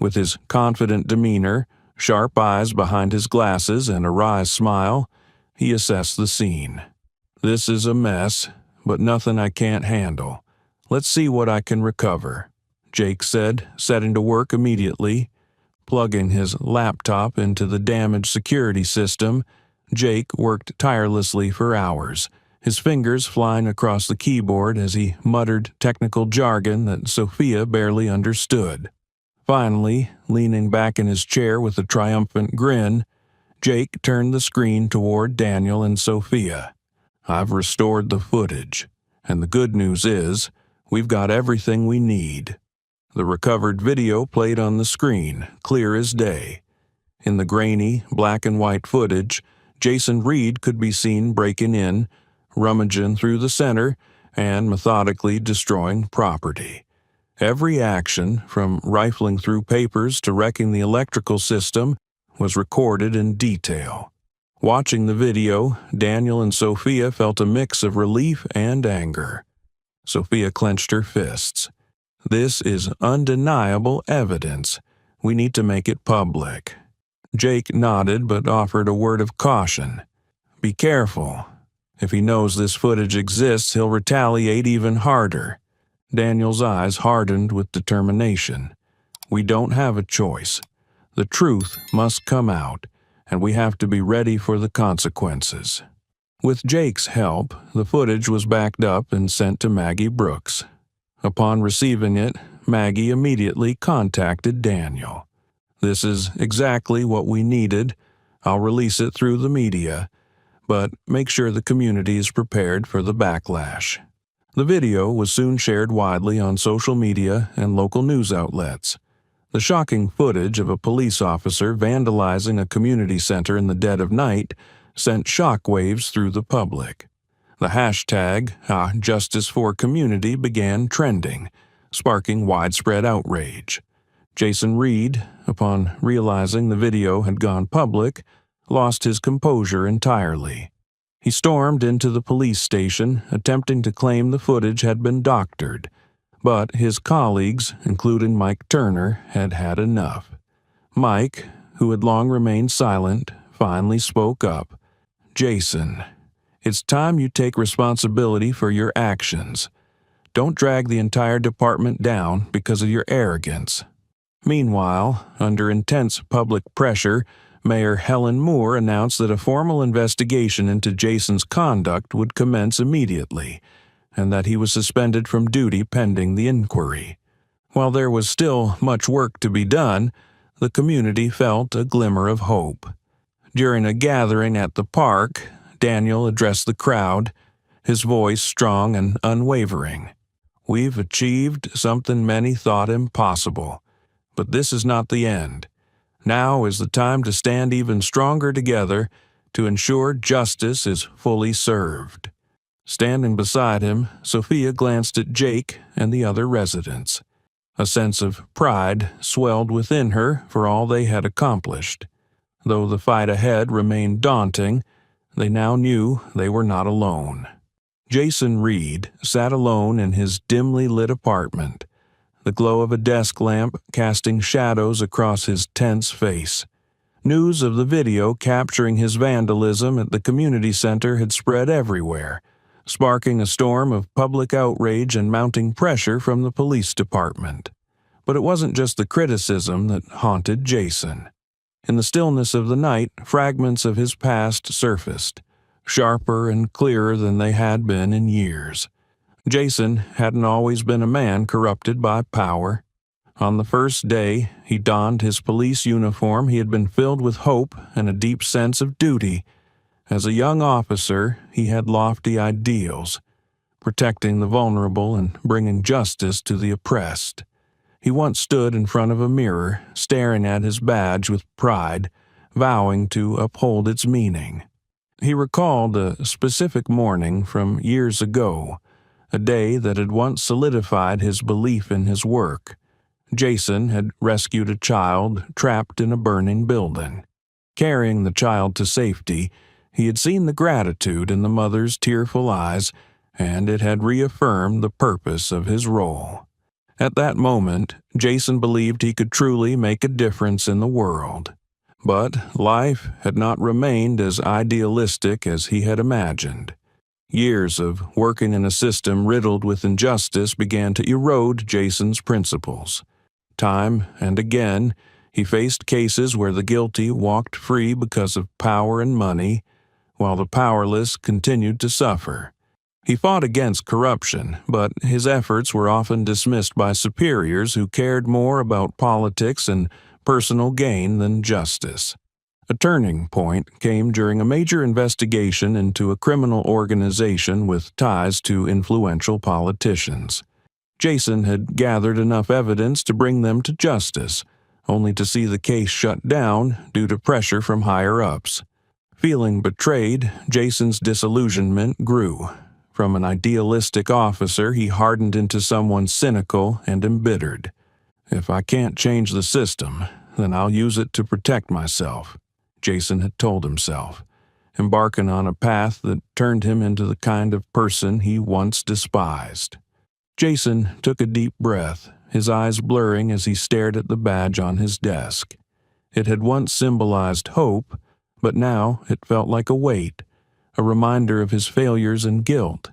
With his confident demeanor, sharp eyes behind his glasses, and a wry smile, he assessed the scene. "This is a mess, but nothing I can't handle. Let's see what I can recover," Jake said, setting to work immediately. Plugging his laptop into the damaged security system, Jake worked tirelessly for hours, his fingers flying across the keyboard as he muttered technical jargon that Sophia barely understood. Finally, leaning back in his chair with a triumphant grin, Jake turned the screen toward Daniel and Sophia. "I've restored the footage, and the good news is, we've got everything we need." The recovered video played on the screen, clear as day. In the grainy, black-and-white footage, Jason Reed could be seen breaking in, rummaging through the center, and methodically destroying property. Every action, from rifling through papers to wrecking the electrical system, was recorded in detail. Watching the video, Daniel and Sophia felt a mix of relief and anger. Sophia clenched her fists. This is undeniable evidence. We need to make it public. Jake nodded but offered a word of caution. Be careful. If he knows this footage exists, he'll retaliate even harder. Daniel's eyes hardened with determination. We don't have a choice. The truth must come out, and we have to be ready for the consequences. With Jake's help, the footage was backed up and sent to Maggie Brooks. Upon receiving it, Maggie immediately contacted Daniel. This is exactly what we needed. I'll release it through the media, but make sure the community is prepared for the backlash. The video was soon shared widely on social media and local news outlets. The shocking footage of a police officer vandalizing a community center in the dead of night sent shockwaves through the public. The hashtag #JusticeForCommunity began trending, sparking widespread outrage. Jason Reed, upon realizing the video had gone public, lost his composure entirely. He stormed into the police station, attempting to claim the footage had been doctored, but his colleagues, including Mike Turner, had had enough. Mike, who had long remained silent, finally spoke up. Jason, it's time you take responsibility for your actions. Don't drag the entire department down because of your arrogance. Meanwhile, under intense public pressure, Mayor Helen Moore announced that a formal investigation into Jason's conduct would commence immediately, and that he was suspended from duty pending the inquiry. While there was still much work to be done, the community felt a glimmer of hope. During a gathering at the park, Daniel addressed the crowd, his voice strong and unwavering. We've achieved something many thought impossible, but this is not the end. Now is the time to stand even stronger together to ensure justice is fully served. Standing beside him, Sophia glanced at Jake and the other residents. A sense of pride swelled within her for all they had accomplished. Though the fight ahead remained daunting, they now knew they were not alone. Jason Reed sat alone in his dimly lit apartment, the glow of a desk lamp casting shadows across his tense face. News of the video capturing his vandalism at the community center had spread everywhere, sparking a storm of public outrage and mounting pressure from the police department. But it wasn't just the criticism that haunted Jason. In the stillness of the night, fragments of his past surfaced, sharper and clearer than they had been in years. Jason hadn't always been a man corrupted by power. On the first day he donned his police uniform, he had been filled with hope and a deep sense of duty. As a young officer, he had lofty ideals, protecting the vulnerable and bringing justice to the oppressed. He once stood in front of a mirror, staring at his badge with pride, vowing to uphold its meaning. He recalled a specific morning from years ago, a day that had once solidified his belief in his work. Jason had rescued a child trapped in a burning building. Carrying the child to safety, he had seen the gratitude in the mother's tearful eyes, and it had reaffirmed the purpose of his role. At that moment, Jason believed he could truly make a difference in the world. But life had not remained as idealistic as he had imagined. Years of working in a system riddled with injustice began to erode Jason's principles. Time and again, he faced cases where the guilty walked free because of power and money, while the powerless continued to suffer. He fought against corruption, but his efforts were often dismissed by superiors who cared more about politics and personal gain than justice. A turning point came during a major investigation into a criminal organization with ties to influential politicians. Jason had gathered enough evidence to bring them to justice, only to see the case shut down due to pressure from higher-ups. Feeling betrayed, Jason's disillusionment grew. From an idealistic officer, he hardened into someone cynical and embittered. "If I can't change the system, then I'll use it to protect myself," Jason had told himself, embarking on a path that turned him into the kind of person he once despised. Jason took a deep breath, his eyes blurring as he stared at the badge on his desk. It had once symbolized hope, but now it felt like a weight, a reminder of his failures and guilt.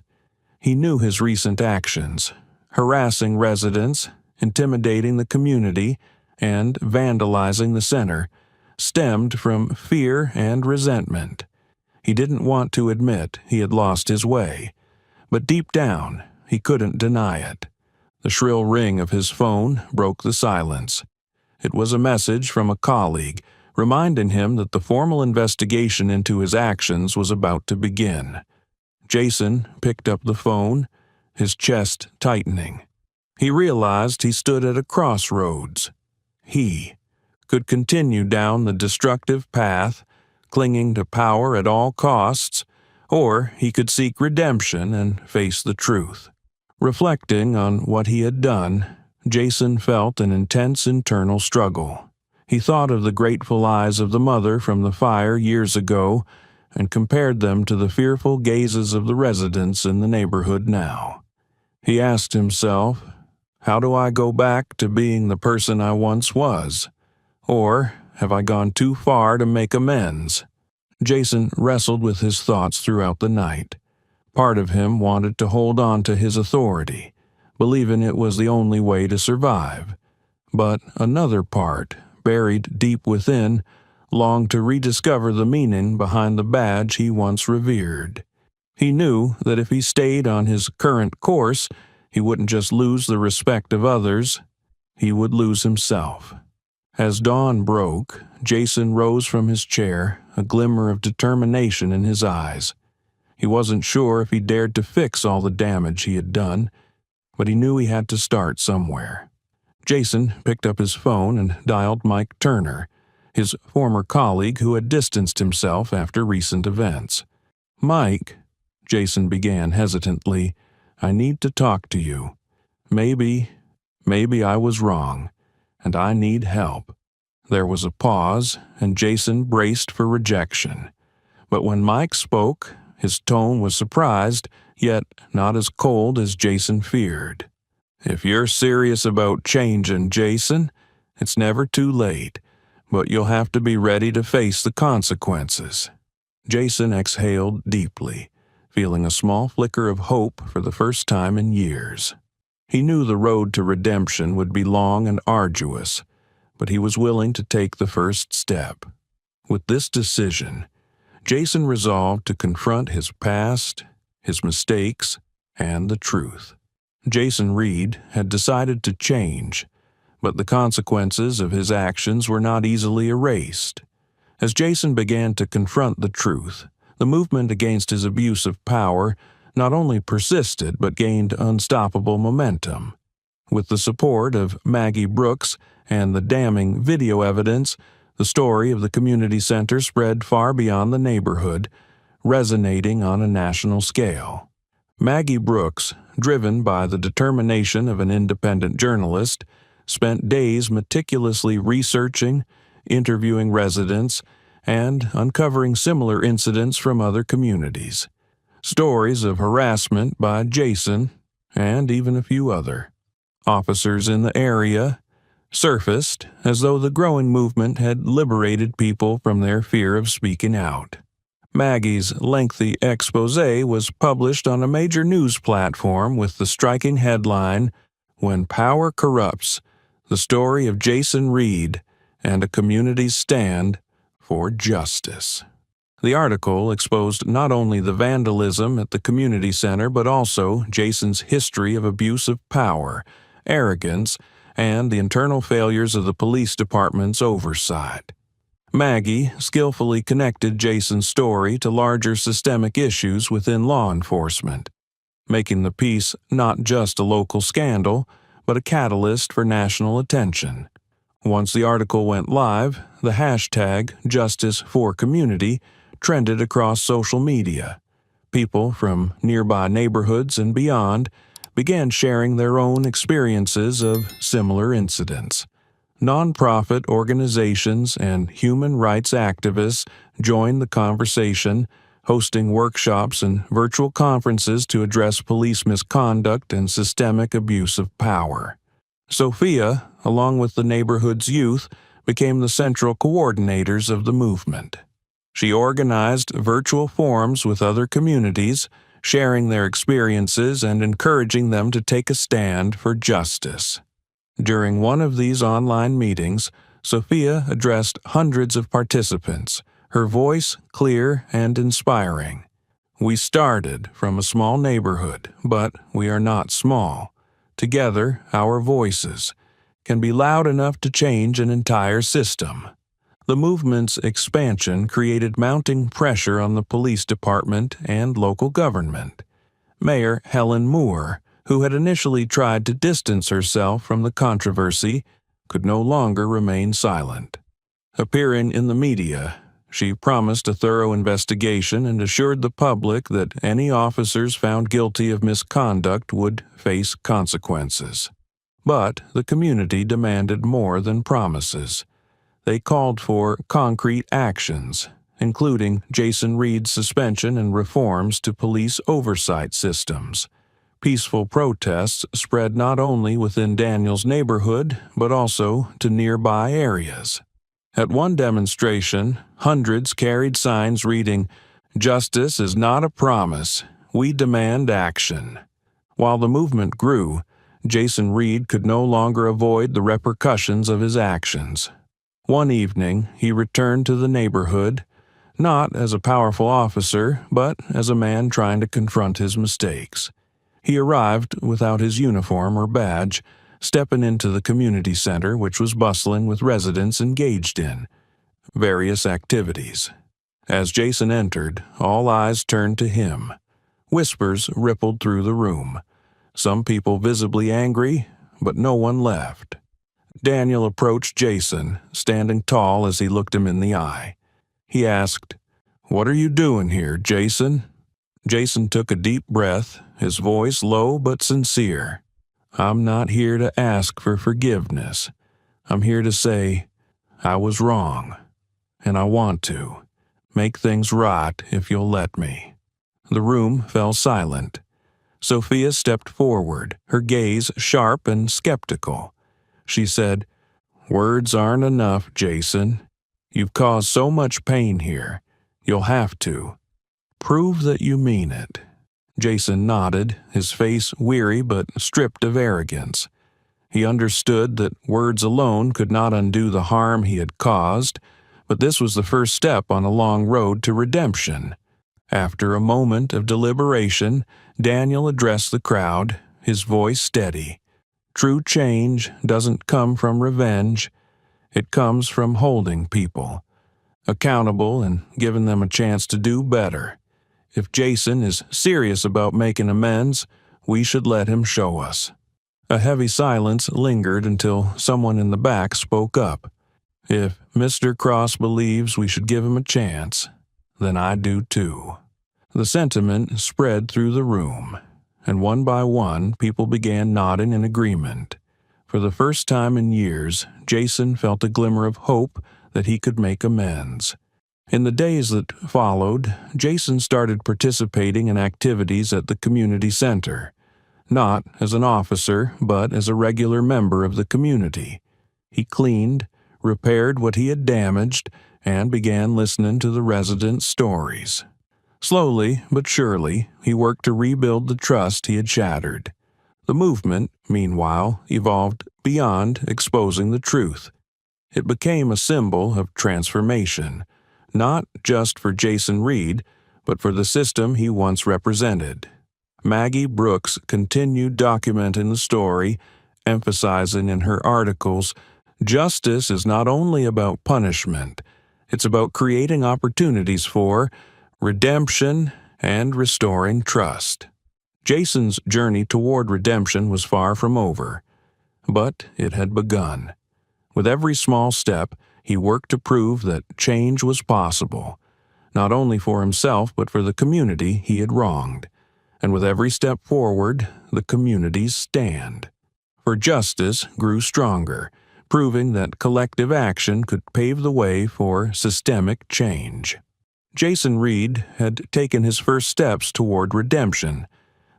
He knew his recent actions, harassing residents, intimidating the community, and vandalizing the center, stemmed from fear and resentment. He didn't want to admit he had lost his way, but deep down, he couldn't deny it. The shrill ring of his phone broke the silence. It was a message from a colleague, reminding him that the formal investigation into his actions was about to begin. Jason picked up the phone, his chest tightening. He realized he stood at a crossroads. He could continue down the destructive path, clinging to power at all costs, or he could seek redemption and face the truth. Reflecting on what he had done, Jason felt an intense internal struggle. He thought of the grateful eyes of the mother from the fire years ago and compared them to the fearful gazes of the residents in the neighborhood now. He asked himself, "How do I go back to being the person I once was? Or have I gone too far to make amends?" Jason wrestled with his thoughts throughout the night. Part of him wanted to hold on to his authority, believing it was the only way to survive. But another part, buried deep within, longed to rediscover the meaning behind the badge he once revered. He knew that if he stayed on his current course, he wouldn't just lose the respect of others, he would lose himself. As dawn broke, Jason rose from his chair, a glimmer of determination in his eyes. He wasn't sure if he dared to fix all the damage he had done, but he knew he had to start somewhere. Jason picked up his phone and dialed Mike Turner, his former colleague who had distanced himself after recent events. "Mike," Jason began hesitantly, "I need to talk to you. Maybe I was wrong, and I need help." There was a pause, and Jason braced for rejection. But when Mike spoke, his tone was surprised, yet not as cold as Jason feared. "If you're serious about changing, Jason, it's never too late, but you'll have to be ready to face the consequences." Jason exhaled deeply, feeling a small flicker of hope for the first time in years. He knew the road to redemption would be long and arduous, but he was willing to take the first step. With this decision, Jason resolved to confront his past, his mistakes, and the truth. Jason Reed had decided to change, but the consequences of his actions were not easily erased. As Jason began to confront the truth, the movement against his abuse of power not only persisted but gained unstoppable momentum. With the support of Maggie Brooks and the damning video evidence, the story of the community center spread far beyond the neighborhood, resonating on a national scale. Maggie Brooks, driven by the determination of an independent journalist, spent days meticulously researching, interviewing residents, and uncovering similar incidents from other communities. Stories of harassment by Jason, and even a few other officers in the area, surfaced as though the growing movement had liberated people from their fear of speaking out. Maggie's lengthy exposé was published on a major news platform with the striking headline, "When Power Corrupts, the Story of Jason Reed and a Community's Stand for Justice." The article exposed not only the vandalism at the community center but also Jason's history of abuse of power, arrogance, and the internal failures of the police department's oversight. Maggie skillfully connected Jason's story to larger systemic issues within law enforcement, making the piece not just a local scandal, but a catalyst for national attention. Once the article went live, the hashtag #JusticeForCommunity trended across social media. People from nearby neighborhoods and beyond began sharing their own experiences of similar incidents. Nonprofit organizations and human rights activists joined the conversation, hosting workshops and virtual conferences to address police misconduct and systemic abuse of power. Sophia, along with the neighborhood's youth, became the central coordinators of the movement. She organized virtual forums with other communities, sharing their experiences and encouraging them to take a stand for justice. During one of these online meetings, Sophia addressed hundreds of participants, her voice clear and inspiring. "We started from a small neighborhood, but we are not small. Together, our voices can be loud enough to change an entire system." The movement's expansion created mounting pressure on the police department and local government. Mayor Helen Moore, who had initially tried to distance herself from the controversy, could no longer remain silent. Appearing in the media, she promised a thorough investigation and assured the public that any officers found guilty of misconduct would face consequences. But the community demanded more than promises. They called for concrete actions, including Jason Reed's suspension and reforms to police oversight systems. Peaceful protests spread not only within Daniel's neighborhood, but also to nearby areas. At one demonstration, hundreds carried signs reading, "Justice is not a promise. We demand action." While the movement grew, Jason Reed could no longer avoid the repercussions of his actions. One evening, he returned to the neighborhood, not as a powerful officer, but as a man trying to confront his mistakes. He arrived without his uniform or badge, stepping into the community center, which was bustling with residents engaged in various activities. As Jason entered, all eyes turned to him. Whispers rippled through the room. Some people visibly angry, but no one left. Daniel approached Jason, standing tall as he looked him in the eye. He asked, "What are you doing here, Jason?" Jason took a deep breath, his voice low but sincere. "I'm not here to ask for forgiveness. I'm here to say, I was wrong, and I want to make things right if you'll let me." The room fell silent. Sophia stepped forward, her gaze sharp and skeptical. She said, "Words aren't enough, Jason. You've caused so much pain here. You'll have to. Prove that you mean it." Jason nodded, his face weary but stripped of arrogance. He understood that words alone could not undo the harm he had caused, but this was the first step on a long road to redemption. After a moment of deliberation, Daniel addressed the crowd, his voice steady. "True change doesn't come from revenge. It comes from holding people accountable and giving them a chance to do better. If Jason is serious about making amends, we should let him show us." A heavy silence lingered until someone in the back spoke up. "If Mr. Cross believes we should give him a chance, then I do too." The sentiment spread through the room, and one by one people began nodding in agreement. For the first time in years, Jason felt a glimmer of hope that he could make amends. In the days that followed, Jason started participating in activities at the community center, not as an officer, but as a regular member of the community. He cleaned, repaired what he had damaged, and began listening to the residents' stories. Slowly but surely, he worked to rebuild the trust he had shattered. The movement, meanwhile, evolved beyond exposing the truth. It became a symbol of transformation, not just for Jason Reed, but for the system he once represented. Maggie Brooks continued documenting the story, emphasizing in her articles, "Justice is not only about punishment, it's about creating opportunities for redemption and restoring trust." Jason's journey toward redemption was far from over, but it had begun. With every small step, he worked to prove that change was possible, not only for himself but for the community he had wronged. And with every step forward, the community's stand for justice grew stronger, proving that collective action could pave the way for systemic change. Jason Reed had taken his first steps toward redemption,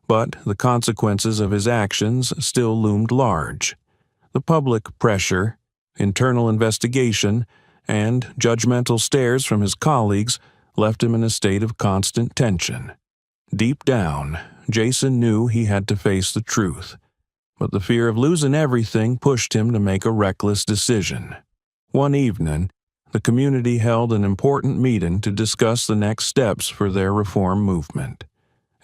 but the consequences of his actions still loomed large. The public pressure, internal investigation, and judgmental stares from his colleagues left him in a state of constant tension. Deep down, Jason knew he had to face the truth, but the fear of losing everything pushed him to make a reckless decision. One evening, the community held an important meeting to discuss the next steps for their reform movement.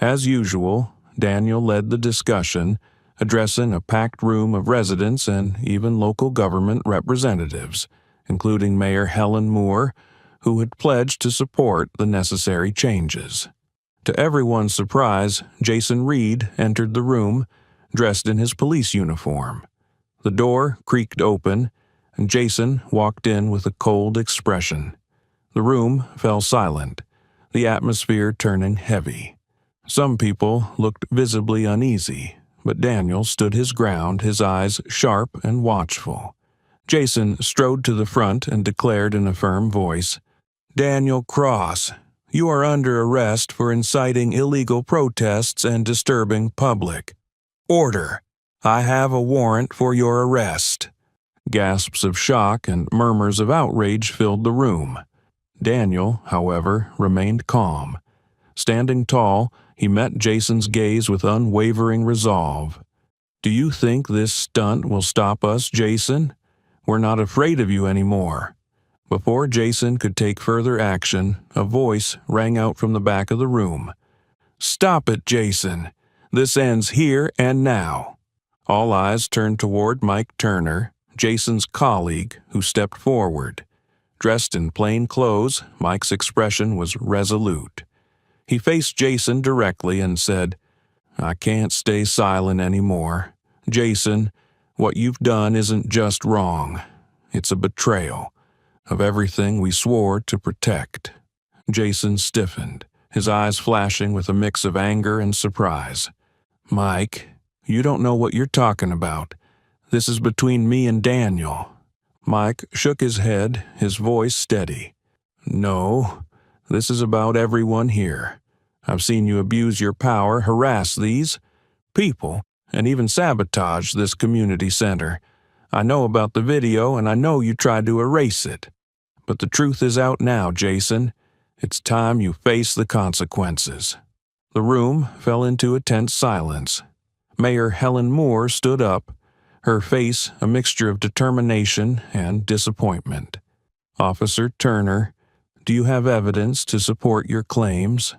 As usual, Daniel led the discussion, addressing a packed room of residents and even local government representatives, including Mayor Helen Moore, who had pledged to support the necessary changes. To everyone's surprise, Jason Reed entered the room, dressed in his police uniform. The door creaked open, and Jason walked in with a cold expression. The room fell silent, the atmosphere turning heavy. Some people looked visibly uneasy, but Daniel stood his ground, his eyes sharp and watchful. Jason strode to the front and declared in a firm voice, "Daniel Cross, you are under arrest for inciting illegal protests and disturbing public. Order! I have a warrant for your arrest." Gasps of shock and murmurs of outrage filled the room. Daniel, however, remained calm. Standing tall, he met Jason's gaze with unwavering resolve. "Do you think this stunt will stop us, Jason? We're not afraid of you anymore." Before Jason could take further action, a voice rang out from the back of the room. "Stop it, Jason. This ends here and now." All eyes turned toward Mike Turner, Jason's colleague, who stepped forward. Dressed in plain clothes, Mike's expression was resolute. He faced Jason directly and said, "I can't stay silent anymore. Jason, what you've done isn't just wrong. It's a betrayal of everything we swore to protect." Jason stiffened, his eyes flashing with a mix of anger and surprise. "Mike, you don't know what you're talking about. This is between me and Daniel." Mike shook his head, his voice steady. "No, this is about everyone here. I've seen you abuse your power, harass these people, and even sabotage this community center. I know about the video, and I know you tried to erase it. But the truth is out now, Jason. It's time you face the consequences." The room fell into a tense silence. Mayor Helen Moore stood up, her face a mixture of determination and disappointment. "Officer Turner, do you have evidence to support your claims?"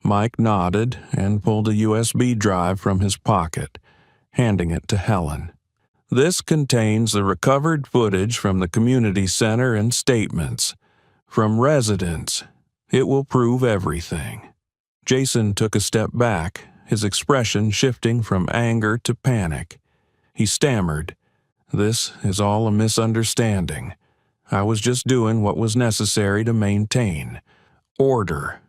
Mike nodded and pulled a USB drive from his pocket, handing it to Helen. "This contains the recovered footage from the community center and statements from residents. It will prove everything." Jason took a step back, his expression shifting from anger to panic. He stammered, "This is all a misunderstanding. I was just doing what was necessary to maintain order."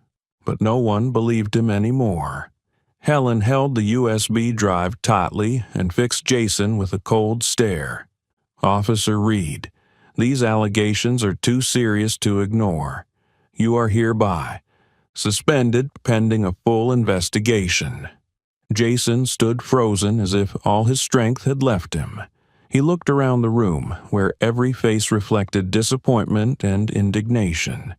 But no one believed him anymore. Helen held the USB drive tightly and fixed Jason with a cold stare. "Officer Reed, these allegations are too serious to ignore. You are hereby suspended pending a full investigation." Jason stood frozen as if all his strength had left him. He looked around the room, where every face reflected disappointment and indignation.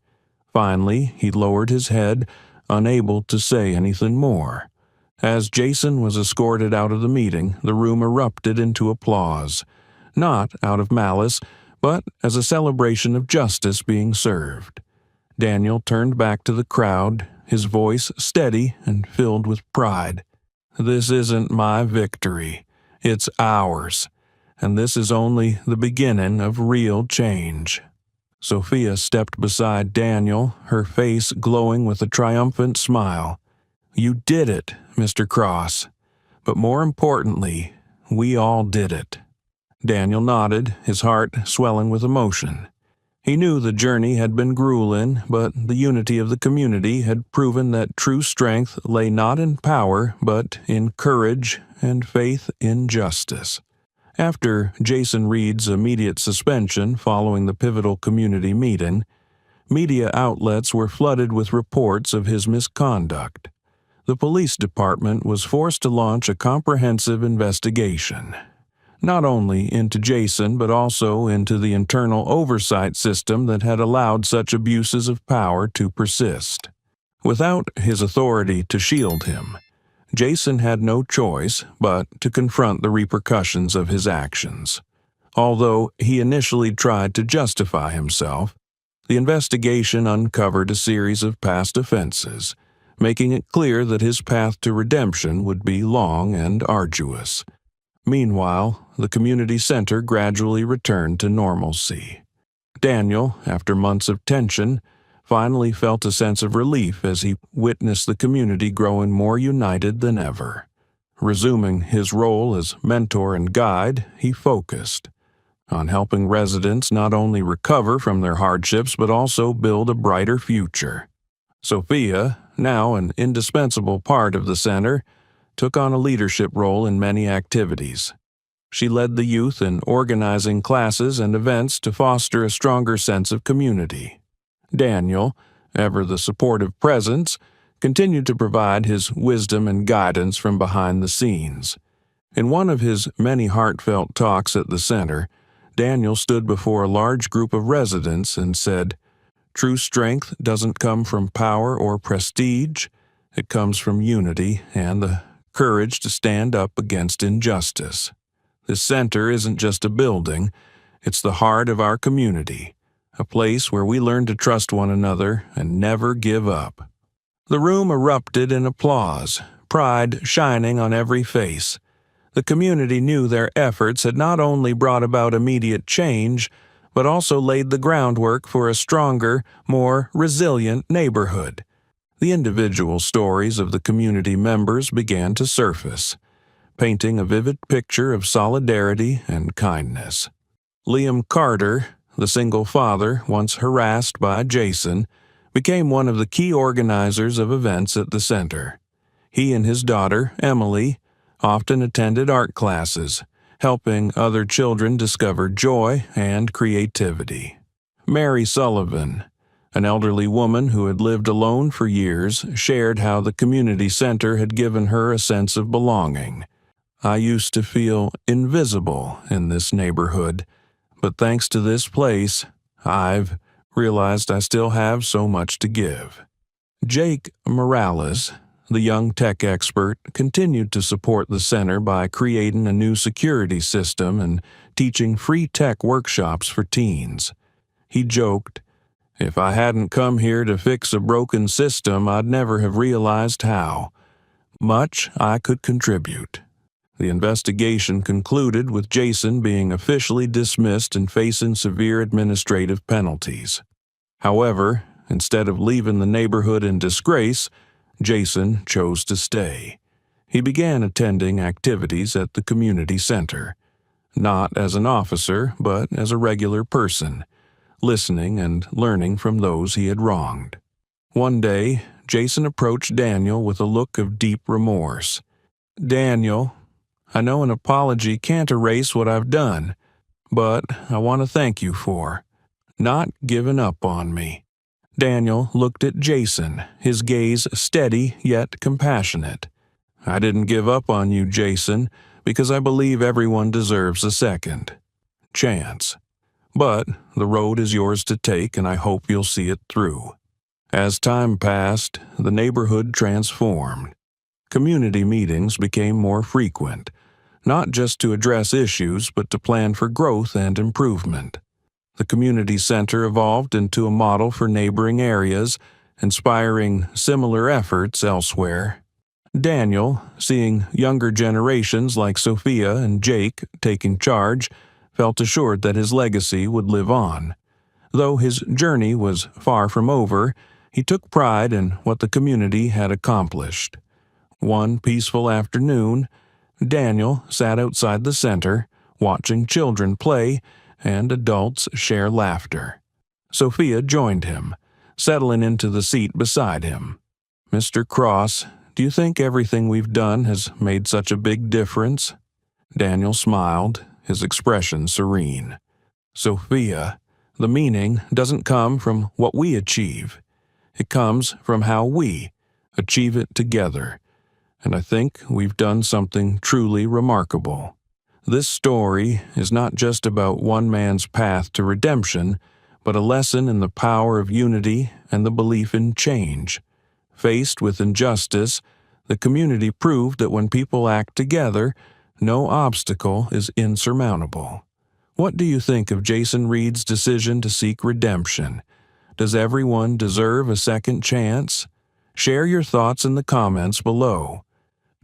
Finally, he lowered his head, unable to say anything more. As Jason was escorted out of the meeting, the room erupted into applause, not out of malice, but as a celebration of justice being served. Daniel turned back to the crowd, his voice steady and filled with pride. "This isn't my victory. It's ours. And this is only the beginning of real change." Sophia stepped beside Daniel, her face glowing with a triumphant smile. "You did it, Mr. Cross. But more importantly, we all did it." Daniel nodded, his heart swelling with emotion. He knew the journey had been grueling, but the unity of the community had proven that true strength lay not in power, but in courage and faith in justice. After Jason Reed's immediate suspension following the pivotal community meeting, media outlets were flooded with reports of his misconduct. The police department was forced to launch a comprehensive investigation, not only into Jason but also into the internal oversight system that had allowed such abuses of power to persist. Without his authority to shield him, Jason had no choice but to confront the repercussions of his actions. Although he initially tried to justify himself, the investigation uncovered a series of past offenses, making it clear that his path to redemption would be long and arduous. Meanwhile, the community center gradually returned to normalcy. Daniel, after months of tension, finally felt a sense of relief as he witnessed the community growing more united than ever. Resuming his role as mentor and guide, he focused on helping residents not only recover from their hardships but also build a brighter future. Sophia, now an indispensable part of the center, took on a leadership role in many activities. She led the youth in organizing classes and events to foster a stronger sense of community. Daniel, ever the supportive presence, continued to provide his wisdom and guidance from behind the scenes. In one of his many heartfelt talks at the center, Daniel stood before a large group of residents and said, "True strength doesn't come from power or prestige. It comes from unity and the courage to stand up against injustice. This center isn't just a building, it's the heart of our community, a place where we learn to trust one another and never give up." The room erupted in applause, pride shining on every face. The community knew their efforts had not only brought about immediate change, but also laid the groundwork for a stronger, more resilient neighborhood. The individual stories of the community members began to surface, painting a vivid picture of solidarity and kindness. Liam Carter, the single father once harassed by Jason, became one of the key organizers of events at the center. He and his daughter, Emily, often attended art classes, helping other children discover joy and creativity. Mary Sullivan, an elderly woman who had lived alone for years, shared how the community center had given her a sense of belonging. "I used to feel invisible in this neighborhood, but thanks to this place, I've realized I still have so much to give." Jake Morales, the young tech expert, continued to support the center by creating a new security system and teaching free tech workshops for teens. He joked, "If I hadn't come here to fix a broken system, I'd never have realized how much I could contribute." The investigation concluded with Jason being officially dismissed and facing severe administrative penalties. However, instead of leaving the neighborhood in disgrace, Jason chose to stay. He began attending activities at the community center, not as an officer, but as a regular person, listening and learning from those he had wronged. One day, Jason approached Daniel with a look of deep remorse. "Daniel, I know an apology can't erase what I've done, but I want to thank you for not giving up on me." Daniel looked at Jason, his gaze steady yet compassionate. "I didn't give up on you, Jason, because I believe everyone deserves a second chance. But the road is yours to take, and I hope you'll see it through." As time passed, the neighborhood transformed. Community meetings became more frequent, not just to address issues, but to plan for growth and improvement. The community center evolved into a model for neighboring areas, inspiring similar efforts elsewhere. Daniel, seeing younger generations like Sophia and Jake taking charge, felt assured that his legacy would live on. Though his journey was far from over, he took pride in what the community had accomplished. One peaceful afternoon, Daniel sat outside the center, watching children play and adults share laughter. Sophia joined him, settling into the seat beside him. "Mr. Cross, do you think everything we've done has made such a big difference?" Daniel smiled, his expression serene. "Sophia, the meaning doesn't come from what we achieve. It comes from how we achieve it together. And I think we've done something truly remarkable. This story is not just about one man's path to redemption, but a lesson in the power of unity and the belief in change. Faced with injustice, the community proved that when people act together, no obstacle is insurmountable." What do you think of Jason Reed's decision to seek redemption? Does everyone deserve a second chance? Share your thoughts in the comments below.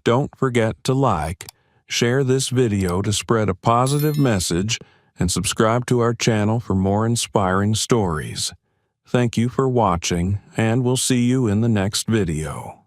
Don't forget to like, share this video to spread a positive message, and subscribe to our channel for more inspiring stories. Thank you for watching, and we'll see you in the next video.